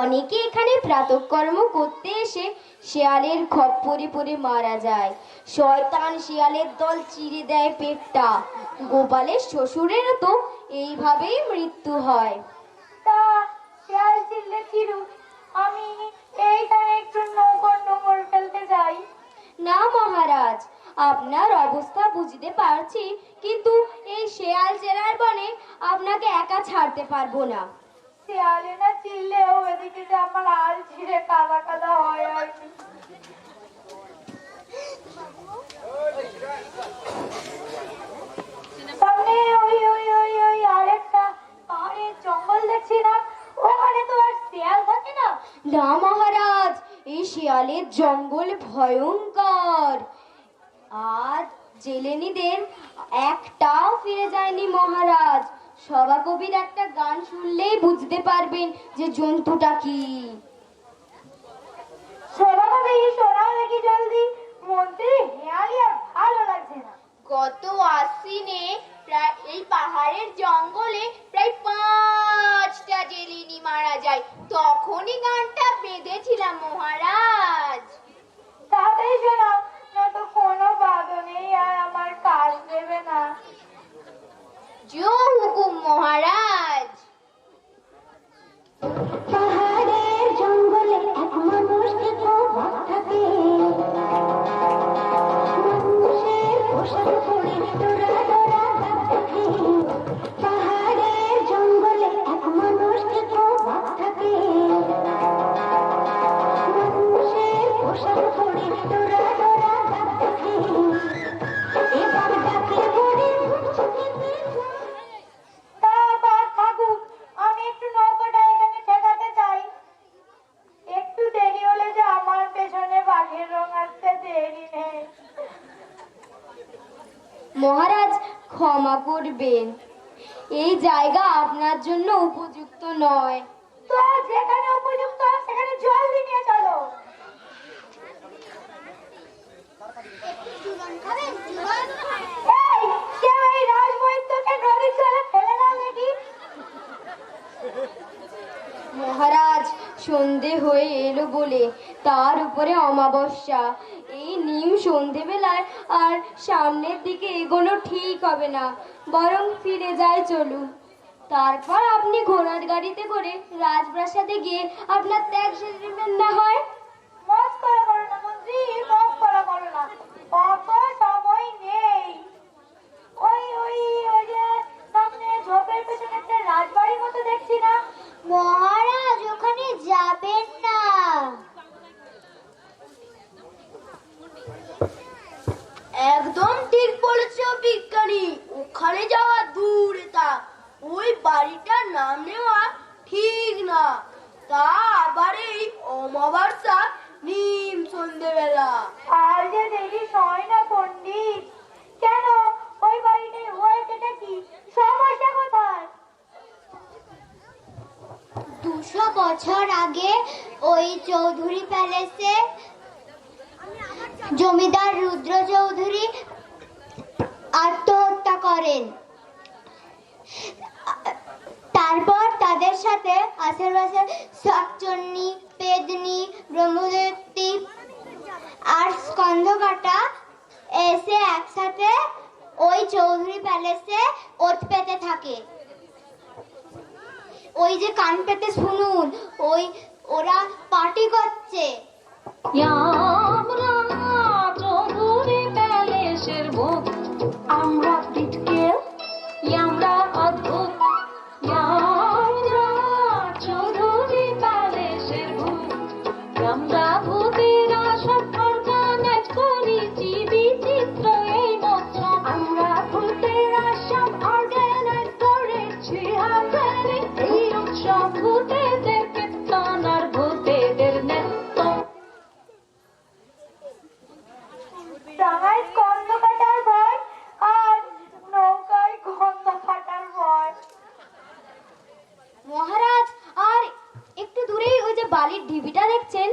অনেকে এখানে প্রাতঃকর্ম করতে এসে শেয়ালের খপ্পরে পড়ে মারা যায়। শয়তান শিয়ালের দল চিরে দেয় পেটটা। গোপালের শ্বশুরেরও তো এইভাবেই মৃত্যু হয়। তা শেয়াল চিল্লে চিরুক, আমি এইখানে একটু নোংর ফেলতে যাই। না মহারাজ, আপনার অবস্থা বুঝতে পারছি, কিন্তু এই শেয়াল চেরার বনে আপনাকে একা ছাড়তে পারবো না। শেয়ালে না চিল্লেও এদিকে যে আমার আল ছিঁড়ে কাদা কাদা হয় আর কি। সামনে ওই ওই ওই ওই আরেকটা পাহাড়ের জঙ্গল দেখছি না, ওখানে তো আর শেয়াল থাকে না। না মহারাজ, এই শিয়ালের জঙ্গল ভয়ঙ্কর। আজ জেলেনিদের একটাও ফিরে যায়নি মহারাজ। সভা কবির একটা গান শুনলেই বুঝতে পারবেন যে জন্তুটা কি। শোনাবে শোনাও দেখি জলদি, মন্ত্রী হেয়ালি আর ভালো লাগছে না। গত আশ্বিনে প্রায় এই পাহাড়ের জঙ্গলে প্রায় 5টা জেলেনি মারা যায়, তখনই গানটা বেঁধেছিলাম মহারাজ। তাড়াতাড়ি শোনাও, না তো কোনো বাদনেই আর আমার কাজ দেবে না। জো হুকুম মহারাজ। পাহাড়ের জঙ্গলে এক মানুষ থাকে, মানুষের পোশাক পরে ডোরা ডোরা থাকে। পাহাড়ের জঙ্গলে এক মানুষ থাকে, মানুষের পোশাক পরে ডোরা ডোরা থাকে। এবার ডাকে পড়ে থাকুক, আমি একটু নৌকোটা এখানে ঠেকাতে চাই। একটু দেরি হলে যে আমার পেছনে বাঘের রং আসতে দেরি নেই। মহারাজ ক্ষমা করবেন, এই জায়গা আপনার জন্য উপযুক্ত নয়। তো যেখানে উপযুক্ত সেখানে জলদি নিয়ে চলো। এই, কেউ এই রাজবৈদ্যকে নদীর জলে ফেলে দাও দেখি। মহারাজ সন্ধে হয়ে এলো বলে, তার উপরে অমাবস্যা, এই নিম সন্ধেবেলায় আর সামনের দিকে এগোনো ঠিক হবে না, বরং ফিরে যাই চলুন। তারপর আপনি ঘোড়ার গাড়িতে করে রাজপ্রাসাদে গিয়ে আপনার ত্যাগ সেরে না হয়। মস্করা করো না মন্ত্রী, মস্করা করো না, অত সময় নেই। ওই ওই ওই যে সামনে ঝোপের পেছনে একটা রাজবাড়ির মতো দেখছি না। মহারাজ ওখানে যাবেন না। একদম ঠিক বলেছ বিজ্ঞানী, ওখানে যাওয়া দূরে থাক, ওই বাড়িটার নাম নেওয়া ঠিক না, তা আবার এই অমাবস্যা নিম সন্ধেবেলা। আর যে দেরি হয় না পণ্ডিত, কেন ওই বাড়িটাই হয়েছেটা কি, সমস্যা কোথায়? 200 বছর আগে ওই চৌধুরী প্যালেসে জমিদার রুদ্র চৌধুরী আত্মহত্যা করেন। তারপর তাদের সাথে আশেপাশে শাকচন্নি, পেদনি, ব্রহ্মদত্তি আর স্কন্ধকাটা এসে একসাথে ওই চৌধুরী প্যালেসে ওত পেতে থাকে। থাকে। ওই যে কান পেতে শুনুন, ওরা পার্টি করছে। আমরা চৌধুরী প্যালেসের ভূত, আমরা পিটকেল, আমরা অদ্ভুত। আমরা চৌধুরী প্যালেসের ভূত, আমরা ভূতেরা সব অর্গানাইজ করেছি বিচিত্র এই মঞ্চ। আমরা ভূতেরা সব অর্গানাইজ করেছি হাজারে এই উৎসব, ভূতেদের কীর্তন আর ভূতেদের নৃত্য। ডাঙায় গন্ধ কাটার ভয় আর নৌকায় গন্ধ কাটার ভয়। মহারাজ, আর একটু দূরেই ওই যে বালির ঢিবিটা দেখছেন,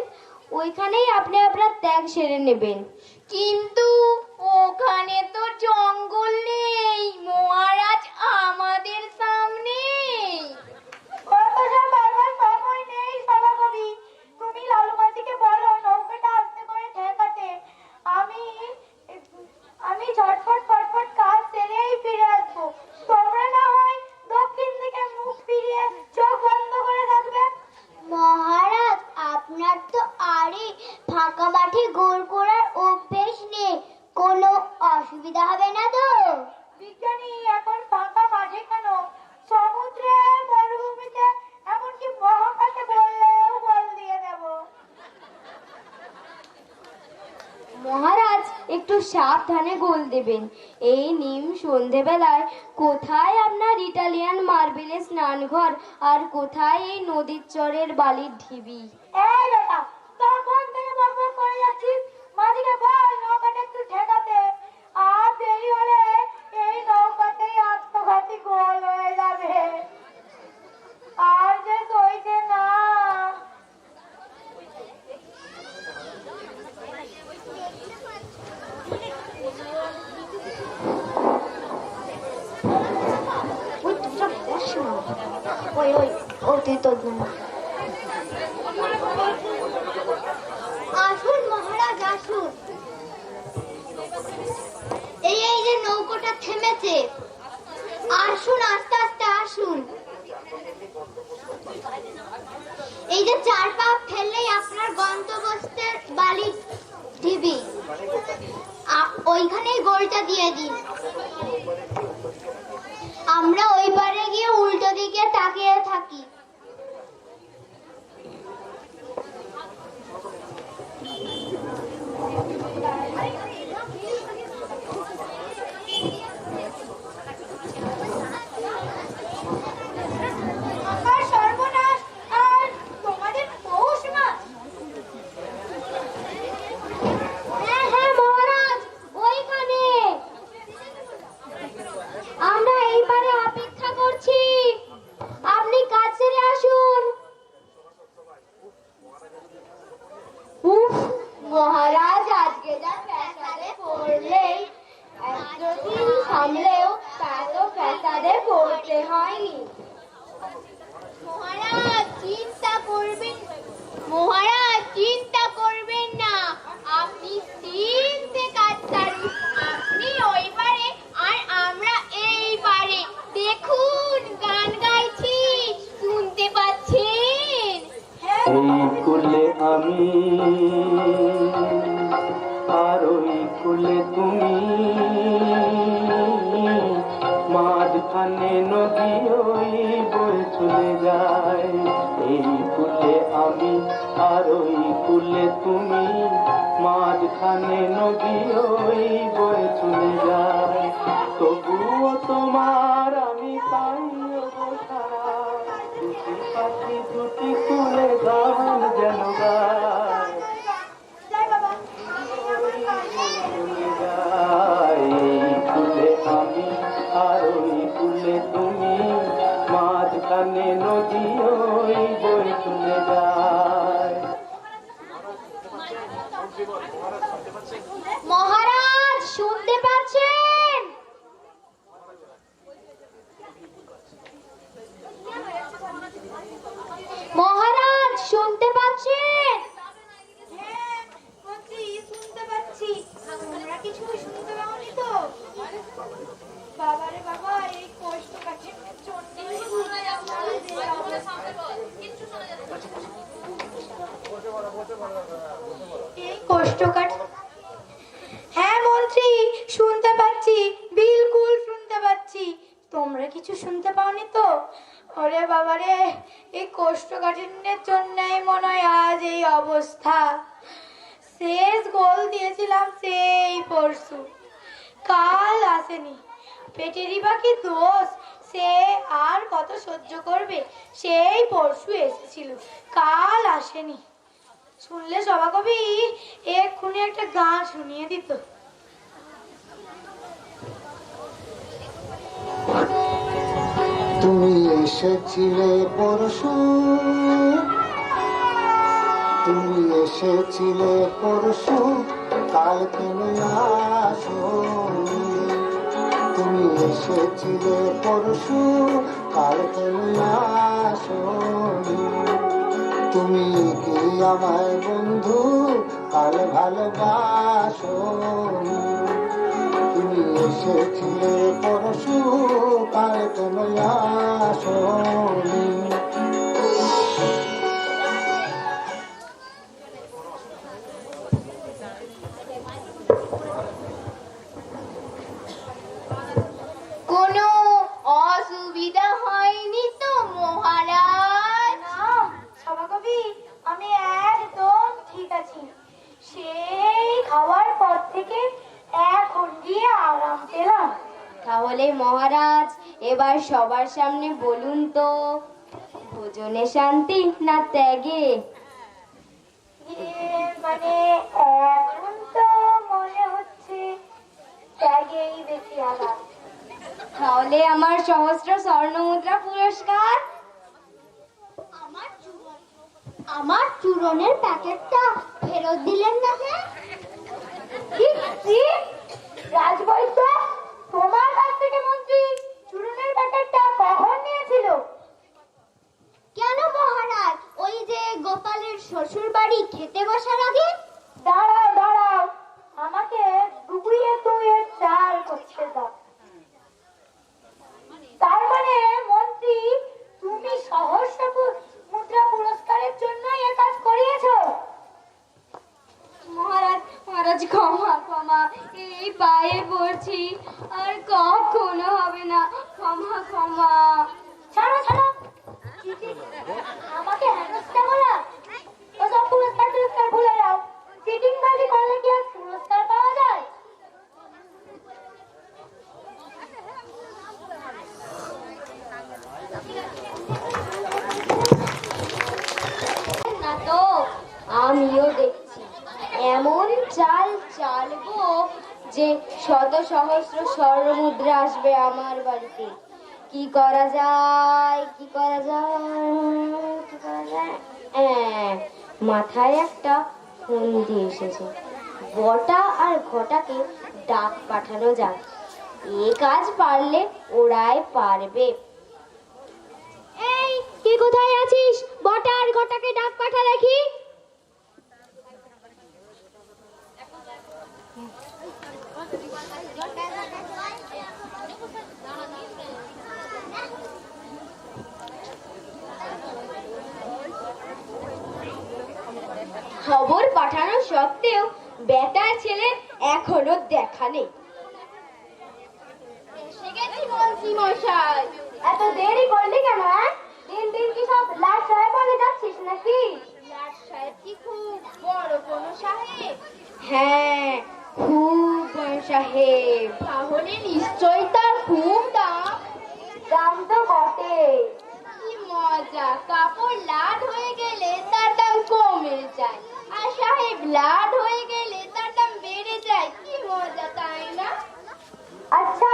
ওইখানেই আপনি আপনার ত্যাগ সেরে নেবেন। কিন্তু ওখানে তো জঙ্গল নেই মহারাজ, আমাদের সামনে। তুমি লালু মাঝিকে বলো নৌকাটা আস্তে করে ঠেকাতে। আমি ঝটপট ফটফট কাজ সেরেই ফিরে আসবো। তোমরা না হয় দক্ষিণ দিকে মুখ ফিরিয়ে চোখ বন্ধ করে থাকবে। মহারাজ, আপনার তো আরে ফাঁকা মাঠে গোল করার অভ্যেস নেই, কোনো অসুবিধা হবে না তো? বিজ্ঞানী, এখন ফাঁকা মাঠে কেন, সমুদ্রে, মরুভূমিতে, এমনকি মহাকাশে বললেও বল দিয়ে দেব। মহারাজ, একটু সাবধানে গোল দেবেন। এই নিম সন্ধেবেলায় কোথায় আপনার ইটালিয়ান মার্বেলের স্নানঘর আর কোথায় এই নদীর চরের বালির ঢিবি? এই বেটা, তখন থেকে বকবক করে যাচ্ছিস। মাঝিকে বল নৌকাটা একটু ঠেকাতে। আর দেরি হলে এই নৌকাতেই আত্মঘাতী গোল হয়ে যাবে। আর যে সইছে না। ওই তোরা বস না। ওই তুই তো আসুন মহারাজ, আসুন। এই যে নৌকোটা থেমেছে, আসুন, আস্তে আস্তে আসুন। এই যে 4 পা ফেললেই আপনার গন্তব্যস্থের বালির ঢিবি, ওইখানেই গোলটা দিয়ে দিন। আমরা ওই পারে গিয়ে উল্টো দিকে তাকিয়ে থাকি। সর্বনাশ, আর তোমাদের পৌষ মাছ। হ্যাঁ হ্যাঁ মহারাজ, ওইখানে আমরা এইবারে অপেক্ষা করছি, আপনি কাজ সেরে আসুন। উফ, মহারাজ আজকে যা ফ্যাসাদে পড়লেই, এতদিন সামলেও তা তো ফ্যাসাদে পড়তে হয়নি। মহারাজ চিন্তা করবেন, মহারাজ চিন্তা করবেন না, আপনি চিনতে কাজ চালু। আপনি ওই পারে আর আমরা এই পারে, দেখুন গান গাইছি, শুনতে পাচ্ছেন? এই কুলে আমি আর ওই কুলে তুমি, মাঝখানে নদী ওই বয়ে চলে যায়। এই কুলে আমি আর ওই কুলে তুমি, মাঝখানে নদী ওই বয়ে চলে যায়। তবুও তোমার আমি পাই সারা, দুটি পাখি দুটি কুলে গান যেন গায়। এই কুলে আমি আর ওই কুলে তুমি, মাঝখানে নদী ওই বয়ে চলে যায়। মহারাজ শুনতে পাচ্ছেন? মহারাজ শুনতে পাচ্ছেন? শুনতে পাচ্ছি। তোমরা কিছু শুনতে পাওনি তো? বাবারে বাবা, এই কষ্ট কাছে কোষ্ঠকাঠি। হ্যাঁ মন্ত্রী, শুনতে পাচ্ছি, বিলকুল শুনতে পাচ্ছি। তোমরা কিছু শুনতে পাওনি তো? ওরে বাবারে, এই কোষ্ঠকাঠিন্যের জন্যই মনে হয় আজ এই অবস্থা। শেষ গোল দিয়েছিলাম সেই পরশু, কাল আসেনি। পেটেরই বা কি দোষ, সে আর কত সহ্য করবে? সেই পরশু এসেছিল, কাল আসেনি। শুনলে সভাকবি এক্ষুনি একটা গান শুনিয়ে দিত। তুমি এসেছিলে পরশু, তুমি এসেছিলে পরশু, কাল তুমি আসোনি। তুমি এসেছিলে পরশু, কাল তুমি আসোনি। তুমি কি আমায় বন্ধু কাল ভালোবাসোনি? তুমি এসেছিলে পরশু, কাল তুমি আসোনি। কোনো অসুবিধা হয়নি তো মহারাজ? না সভাকবি, আমি একদম ঠিক আছি। সেই খাওয়ার পর থেকে এখন গিয়ে আরাম পেলাম। তাহলে মহারাজ এবার সবার সামনে বলুন তো, ভোজনে শান্তি না ত্যাগে? মানে এখন তো মনে হচ্ছে ত্যাগেই বেশি আরাম। তাহলে আমার সহস্র স্বর্ণমুদ্রা পুরস্কার? আমার চূরণের প্যাকেটটা ফেরত দিলেন না যে? রাজবৈদ্য, তোমার কাছ থেকে মন্ত্রী চূরণের প্যাকেটটা কখন নিয়েছিল? কেন মহারাজ, ওই যে গোপালের শ্বশুর বাড়ি খেতে বসার আগে। দাঁড়াও দাঁড়াও, আমাকে দুয়ে দুয়ে চাল করতে দাও। তার মানে মন্ত্রী, তুমি সহস্র মুদ্রা পুরস্কারের জন্য এ কাজ করিয়েছো? মহারাজ, মহারাজ ক্ষমা ক্ষমা, এই পায়ে পড়ছি, আর কখনো হবে না, ক্ষমা ক্ষমা। ছাড়ো ছাড়ো, আমাকে হেনস্থা করা? ওসব পুরস্কার টুরস্কার ভুলে যাও। চিটিং বাজি করলে কি আর পুরস্কার পাওয়া যায়? না তো, আমিও দেখছি এমন চাল চালবো যে শত সহস্র স্বর্ণমুদ্রা আসবে আমার বাড়িতে। কি করা যায়, কি করা যায়, কি করা যায়? মাথায় একটা ফন্দি এসেছে। বটা আর ঘটাকে ডাক পাঠানো যাক, এ কাজ পারলে ওরাই পারবে। এই, কে কোথায় আছিস? বটা আর ঘটাকে ডাক পাঠা দেখি। খবর পাঠানো সত্ত্বেও বেটার ছেলে এখনো দেখা নেই। এসে গেছি মন্ত্রী মশাই। এত দেরি করলি কেন? দিন দিন কি সব লাট সাহেব বলে যাচ্ছিস নাকি? লাট সাহেব কি খুব বড় কোনো সাহেব? হ্যাঁ, খুব বড় সাহেব। তাহলে নিশ্চয়ই তার খুব দাম। দাম তো বটে। কি মজা, কাপড় লাট হয়ে গেলে তার দাম কমে যায়, আর সাহেব লাট হয়ে গেলে তার দাম বেড়ে যায়। কি মজা, তাই না? আচ্ছা,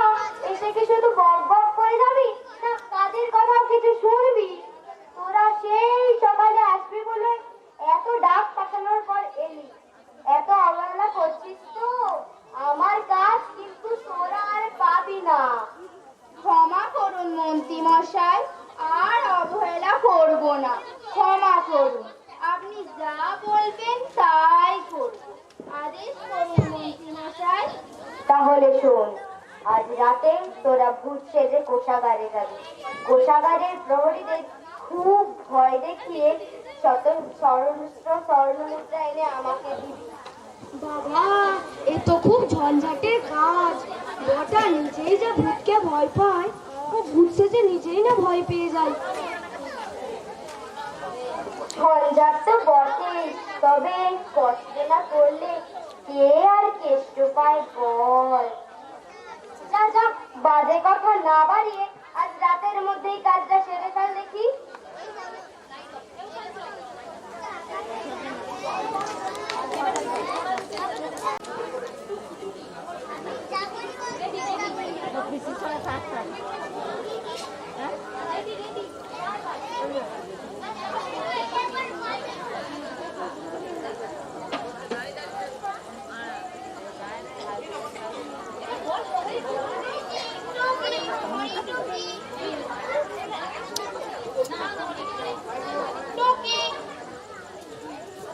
এসে কি শুধু বক বক করে যাবি, না কাজের কথাও কিছু শুনবি? তোরা সেই সকালে আসবি বলে এত ডাক পাঠানোর পর এলি, এত অবহেলা করছিস তো আমার কাজ কিন্তু তোরা আর পাবি না। ক্ষমা করুন মন্ত্রী মশাই, আর অবহেলা করব না। ক্ষমা করুন, আপনি যা বলবেন তাই করব। আদেশ করুন মন্ত্রী মশাই। তাহলে শোন, আজ রাতে তোরা ভূত সেজে কোষাগারে যাবি। কোষাগারের প্রহরীদের খুব ভয় দেখিয়ে শত সহস্র স্বর্ণমুদ্রা এনে আমাকে দিবি। বাবা এ তো খুব ঝঞ্ঝাটের কাজ। বটা নিজেই যা ভূতকে ভয় পায়, ও ভূত সেজে নিজেই না ভয় পেয়ে যায়। ঝঞ্ঝাট তো বটেই, তবে কষ্ট না করলে কে আর কেষ্ট পায় বল। যা যা, বাজে কথা না বাড়িয়ে আজ রাতের মধ্যেই কাজটা সেরে ফেল দেখি।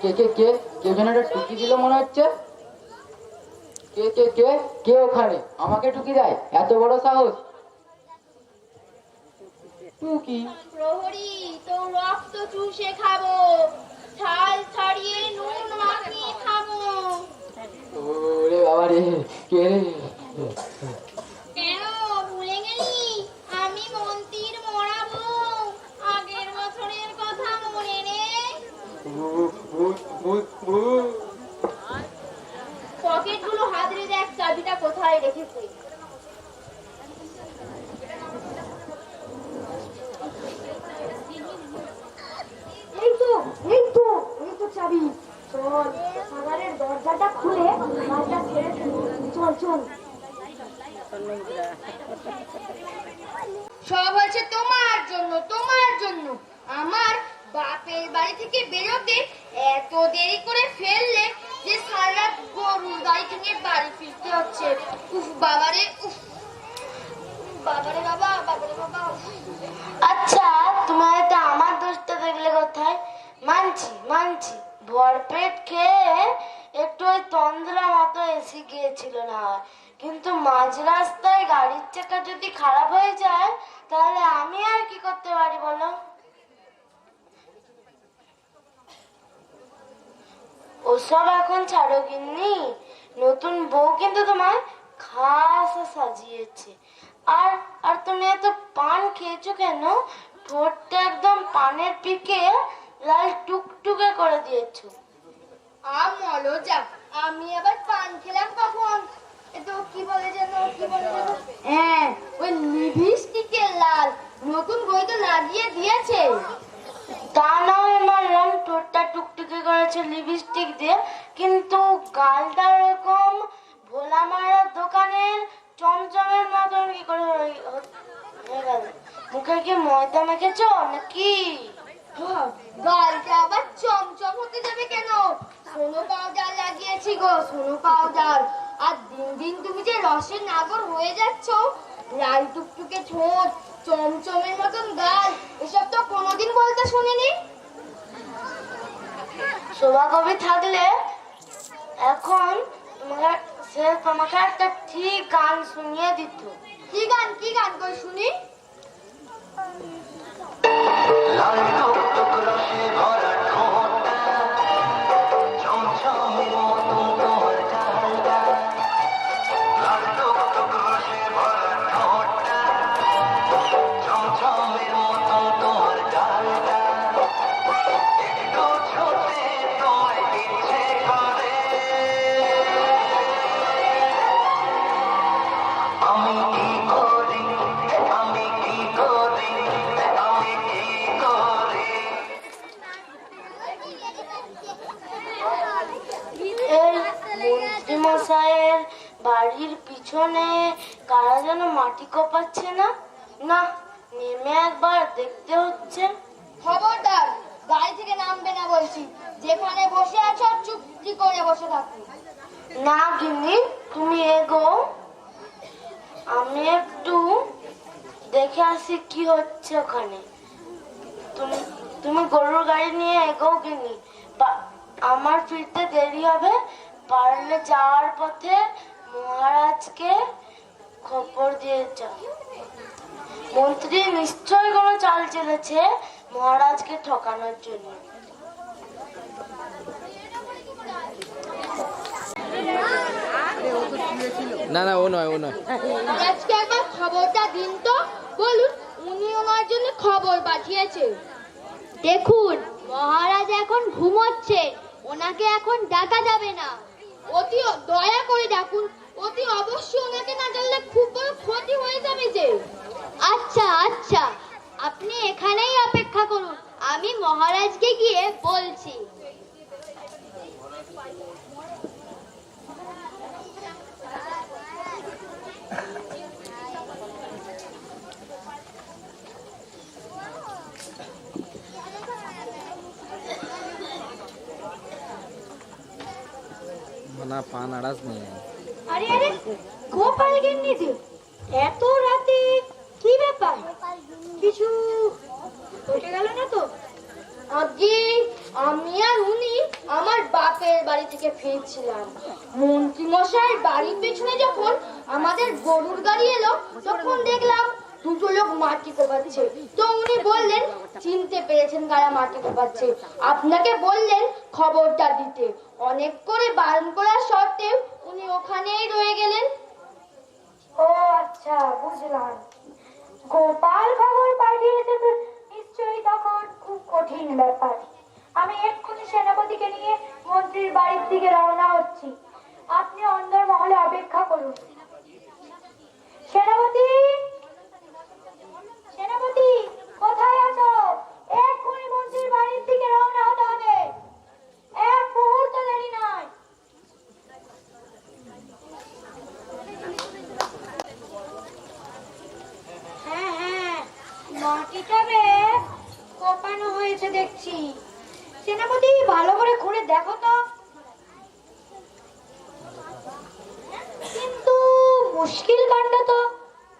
কে কে কে কে যেন একটা টুকি দিল মনে হচ্ছে। কে কে কে কে ওখানে আমাকে টুকি দেয়? এত বড় সাহস! টুকি? প্রহরী, তোর রক্ত চুষে খাবো, ছাল ছাড়িয়ে নুন মাখিয়ে খাবো। ওরে বাবা রে, কে রে? কেন ভুলে গেলি? আমি মন্ত্রীর মরাবো। আগের বছরের কথা মনে নেই? পকেটগুলো হাতড়ে দেখ চাবিটা কোথায় রেখেছে। এই তো এই তো এই তো চাবি। চল, সাগারের দরজাটা খুলে কাজটা সেরে ফেলি। চল চল। সব হয়েছে তোমার জন্য, তোমার জন্য। আমার বাপের বাড়ি থেকে বেরোতে এত দেরি করে ফেললে যে সারা গরুর গাড়ি থেকে বাড়ি ফিরতে হচ্ছে। উফ বাবারে, উফ বাবারে বাবা, বাবারে বাবা। আচ্ছা, তোমার তো আমার দোষটা দেখলে কোথায়? মানছি মানছি, ভরপেট খেয়ে একটু ওই তন্দ্রা মতো এসে গিয়েছিল না হয়, কিন্তু মাঝ রাস্তায় গাড়ির চাকা যদি খারাপ হয়ে যায় তাহলে আমি আর কি করতে পারি বলো? ওসব এখন ছাড়ো গিন্নি, নতুন বউ কিন্তু তোমায় খাস সাজিয়েছে। আর আর তুমি এত পান খেয়েছো কেন? ঠোঁটটা একদম পানের পিকে লাল টুকটুকে করে দিয়েছো। মলজা, আমি আবার পান খেলাম কখন? এতো কি বলে যেন, কি বলে যেন? হ্যাঁ, ওই লিপস্টিকের লাল নতুন বই তো লাগিয়ে দিয়েছে। তা নয় মানলাম ঠোঁটটা টুকটুকে করেছে লিপস্টিক দিয়ে, কিন্তু গালটা এরকম ভোলা মারার দোকানের চমচমের মতন কি করে হয়ে গেল? মুখে কি ময়দা মেখেছো নাকি? গালটা আবার চমচম হতে যাবে কেন? সোনো পাউডার লাগিয়েছি গো, সোনো পাউডার। আর দিন দিন তুমি যে রসের নাগর হয়ে যাচ্ছ, লাল টুকটুকে ঠোঁট, চমচমের মতন গাল, এসব তো কোনোদিন বলতে শুনিনি। শোভা কবি থাকলে এখন তোমাকে একটা ঠিক গান শুনিয়ে দিত। কি গান, কি গান কই শুনি? লাল টুকটুক রসে ভরা ঠোঁটটা, চমচমের মতন তোমার গালটা। লাল টুকটুক রসে ভরা ঠোঁটটা, চমচমের মতন তোমার গালটা। একটু ছুঁতে তোমায় ইচ্ছে করে, আমি কি করি, আমি কি করি, আমি কি করি। এই মন্ত্রী মশাইয়ের বাড়ির পিছনে কারা যেন মাটি কোপাচ্ছে না? না, নেমে একবার দেখতে হচ্ছে। খবরদার, গাড়ি থেকে নামবে না বলছি। যেখানে বসে আছো চুপটি করে বসে থাকো। না গিন্নি, তুমি এগো, আমি একটু দেখে আসি কি হচ্ছে ওখানে। তুমি তুমি গরুর গাড়ি নিয়ে এগো গিন্নি, আমার ফিরতে দেরি হবে। পারলে যাওয়ার পথে মহারাজকে খবর দিয়ে যাও। মন্ত্রী নিশ্চয় কোনো চাল চেলেছে মহারাজকে ঠকানোর জন্য। না না, ও নয়, ও নয়। আজকে একবার খবরটা দিন তো, বলুন উনি ওনার জন্য খবর পাঠিয়েছে। দেখুন, মহারাজ এখন ঘুমোচ্ছে, ওনাকে এখন ডাকা যাবে না। অতি দয়া করে ডাকুন, অতি অবশ্যই ওনাকে না জানলে খুব বড় ক্ষতি হয়ে যাবে যে। আচ্ছা আচ্ছা, আপনি এখানেই অপেক্ষা করুন, আমি মহারাজকে গিয়ে বলছি। না, পা নাড়াস নেই। আরে আরে, গোপাল গিন্নি যে এত রাতে কি ব্যাপার? কিছু ঘটে গেল না তো? আজকে আমি আর উনি আমার বাপের বাড়ি থেকে ফিরছিলাম। মন্ত্রী মশাইয়ের বাড়ির পেছনে যখন আমাদের গরুর গাড়ি এলো, তখন দেখলাম দুটো লোক মাটি কোপাচ্ছে। তো উনি বললেন চিনতে পেরেছেন কারা মাটি কোপাচ্ছে, আপনাকে বললেন খবরটা দিতে। অনেক করে বারণ করার সত্ত্বেও উনি ওখানেই রয়ে গেলেন। ও আচ্ছা, বুঝলাম। গোপাল খবর পাঠিয়েছে তো নিশ্চয়ই তখন খুব কঠিন ব্যাপার। আমি এক্ষুনি সেনাপতিকে নিয়ে মন্ত্রীর বাড়ির দিকে রওনা হচ্ছি। আপনি অন্দর মহলে অপেক্ষা করুন। সেনাপতি, সেনাপতি, কোথায় আছো? এক্ষুনি মন্ত্রীর বাড়ির দিকে রওনা হতে হবে, এক মুহূর্ত দেরি নয়। হ্যাঁ হ্যাঁ, মাটিটা বেশ কোপানো হয়েছে দেখছি। সেনাপতি, ভালো করে ঘুরে দেখো তো। কিন্তু মুশকিল কাণ্ড তো,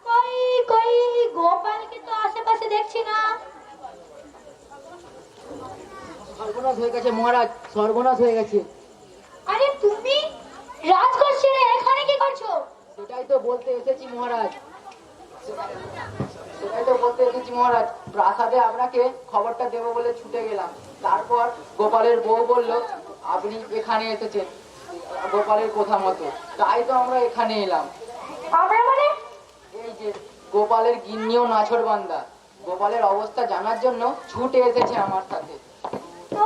কই কই গোপালকে তো আশেপাশে দেখছি না। সর্বনাশ হয়ে গেছে মহারাজ, সর্বনাশ হয়ে গেছে। আরে তুমি রাজকোষ ছেড়ে এখানে কি করছো? সেটাই তো বলতে এসেছি মহারাজ, সেটাই তো বলতে এসেছি মহারাজ। প্রাসাদে আপনাকে খবরটা দেবো বলে ছুটে গেলাম। তারপর গোপালের বউ বলল আপনি এখানে এসেছেন গোপালের কথা মতো, তাই তো আমরা এখানে এলাম। আমরা মানে? এই যে গোপালের গিন্নিও নাছোড়বান্দা, গোপালের অবস্থা জানার জন্য ছুটে এসেছে আমার সাথে। তো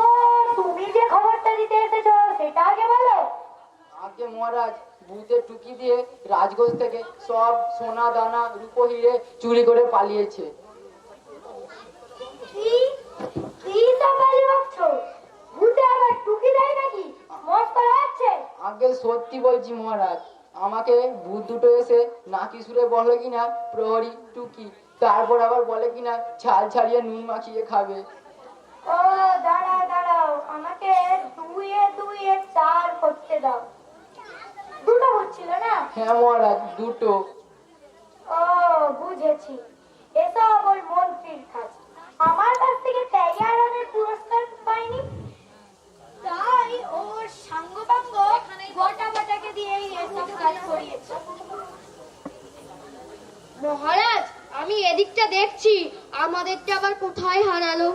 তুমি যে খবরটা দিতে এসেছো সেটা আগে বলো। আগে মহারাজ, ভূতের টুকি দিয়ে রাজগোজ থেকে সব সোনা দানা রূপো হিরে চুরি করে পালিয়েছে। কি কি সব বাজে বকছো? ভূতে আবার টুকি দেয় নাকি? মস্করা হচ্ছে? আগে সত্যি বলছি মহারাজ, আমাকে ভূত দুটো এসে নাকি সুরে বলে কিনা প্রহরী টুকি, তারপর আবার বলে কিনা ছাল ছাড়িয়ে নুন মাখিয়ে খাবে। ও দাঁড়াও দাঁড়াও, আমাকে দুইয়ে দুইয়ে চার করতে দাও। দুটো হচ্ছিল না? হ্যাঁ মহারাজ, দুটো। ও বুঝেছি, এসব ওই মন্ত্রীর কাজ। আমার কাছ থেকে ত্যাগের পুরস্কার পাইনি, তাই ওর সাঙ্গপাঙ্গ গোটা বাটাকে দিয়েই এসব কাজ করিয়েছে। মহারাজ, আমি এদিকটা দেখছি, আমাদেরটা আবার কোথায় হারালো?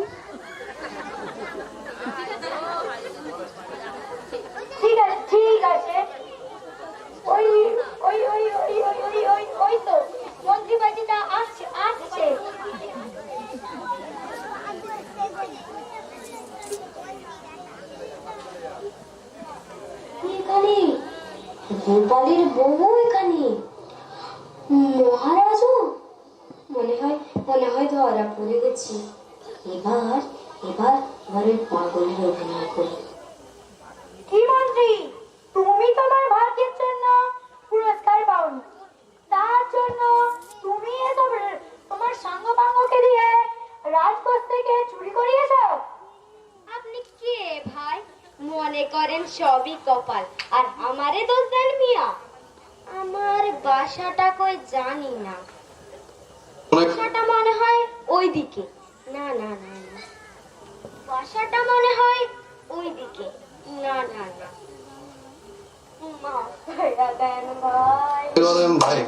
ঠিক আছে ঠিক আছে, ওই ওই ওই ওই ওই ওই ওই ওই তো মন্ত্রী বাড়িটা আসছে আসছে। এখানে গোপালের বউ এখানে, মহারাজও মনে হয় ধরা পড়ে গেছি। এবার এবার এবার ওই পাগলের অভিনয় করি। কি মন্ত্রী, তুমি তোমার ভাগ্যের জন্য পুরস্কার পাওনি, তার জন্য তুমি এসব তোমার সাঙ্গপাঙ্গকে দিয়ে রাজকোষ থেকে চুরি করিয়েছো? আপনি কে ভাই? মনে করেন সবই কপাল, আর আমারে দোষ দেন মিয়া? আমার বাসাটা কই জানি না, বাসাটা মনে হয় ওইদিকে। না না না না, বাসাটা মনে হয় ওইদিকে। না না না, মাফ করে দেন ভাই। ভাই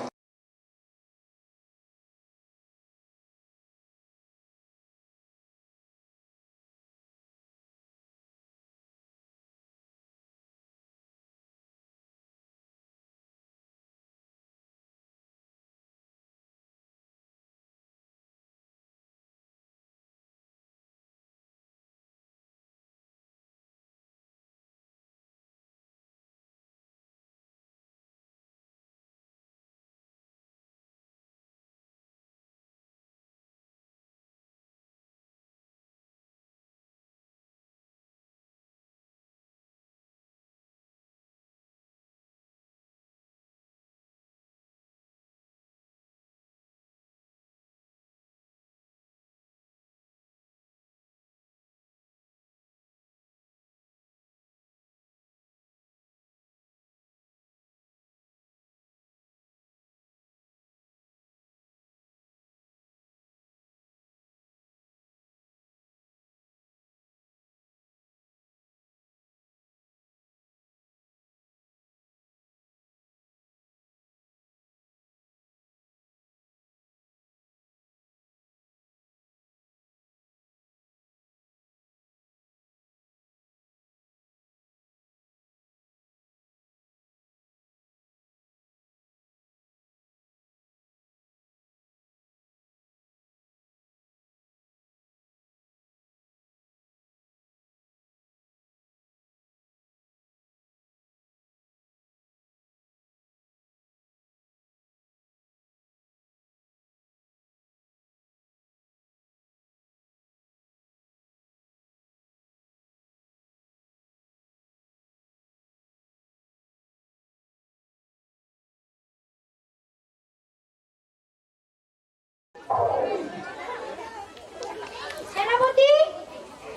সেনাপতি,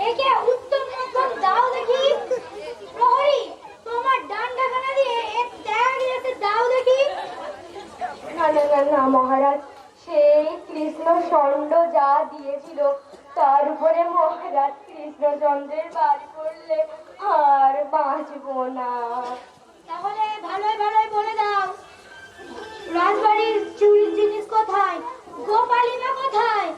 একে উত্তম মধ্যম দাও দেখি। প্রহরী, তোমার ডান্ডাখানা দিয়ে এক ত্যাগ এতে দাও দেখি। না না না না মহারাজ, সেই কৃষ্ণ ষণ্ড যা দিয়েছিল তার উপরে মহারাজ কৃষ্ণচন্দ্রের বাড়ি করলে আর বাঁচবো না। তাহলে ভালোই ভালোই বলে দাও, রাজবাড়ির চুরির জিনিস কোথায়? গোপালিমা কোথায়?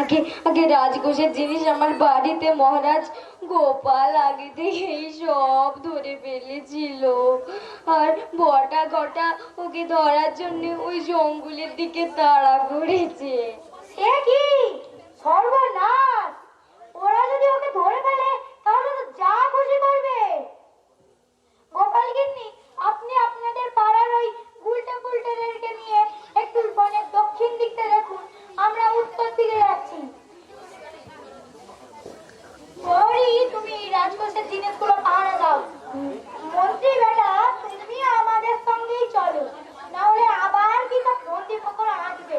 আগে আগে রাজকোষের জিনিস আমার বাড়িতে মহারাজ। গোপাল আগে থেকেই সব ধরে ফেলেছিল, আর বটা ঘটা ওকে ধরার জন্য ওই জঙ্গলের দিকে তাড়া করেছে। সে কি সর্বনাশ! ওরা যদি ওকে ধরে ফেলে তাহলে তো যা খুশি করবে। গোপাল গিন্নি, আপনি আপনাদের পাড়ার ওই গুলটে গুলটেদেরকে নিয়ে একটু বনের দক্ষিণ দিকটা দেখুন, আমরা উত্তর দিকে যাচ্ছি। গৌরী, তুমি রাজকোষের জিনিসগুলো পাহারা দাও। মন্ত্রী বেটা, তুমি আমাদের সঙ্গেই চলো, না হলে আবার কি সব বন্দি পকড় আসবে।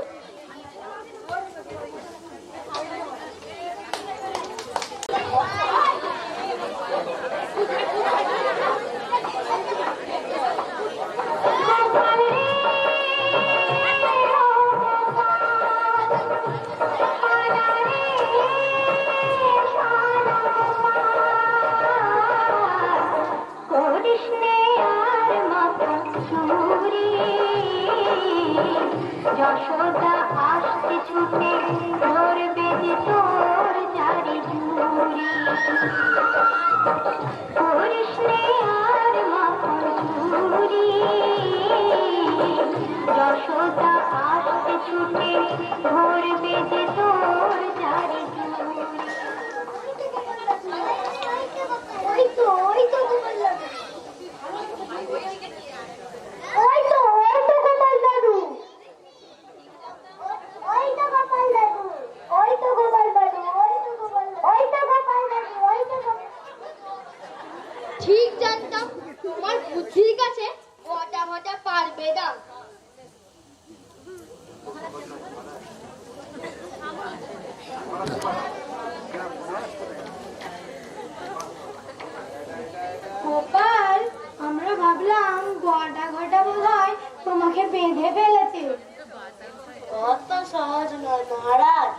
যশোদা আসতে ছুটে ধরবে যে তোর চারি ঝুরি, করিস নে আর মাখন ঝুরি। যশোদা আসতে ছুটে ধরবে যে তোর চারি ঝুরি। ওই তো গোপাল দাদু, ওই তো গোপাল দাদু, ওই তো গোপাল দাদু, ওই তো গোপাল দাদু, ওই তো গোপাল দাদু, ওই তো গোপাল দাদু, ওই তো গোপাল। ঠিক জানতাম তোমার বুদ্ধির কাছে ঘটা ঘটা পারবে না। গোপাল, আমরা ভাবলাম ঘটা ঘটা বোধহয় তোমাকে বেঁধে ফেলেছে। অত সহজ নয় মহারাজ।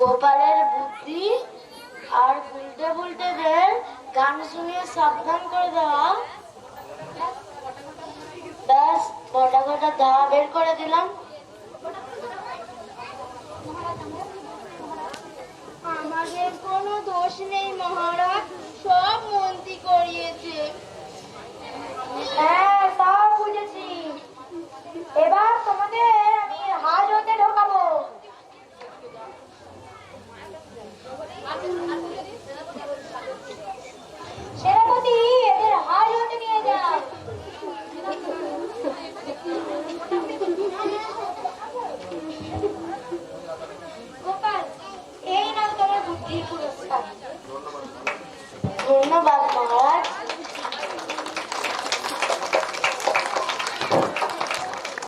গোপালের বুদ্ধি আর উল্টে পুল্টেদের গান শুনিয়ে সাবধান করে দেওয়া, ব্যাস বটা ঘটা ধাওয়া বের করে দিলাম। আমাদের কোনো দোষ নেই মহারাজ, সব মন্ত্রী করিয়েছে। হ্যাঁ, সব বুঝেছি। এবার তোমাদের আমি হাজতে ঢোকাবো। সেনাপতি, এদের হাজতে নিয়ে যাও। গোপাল, এই নাও তোমার বুদ্ধির পুরস্কার।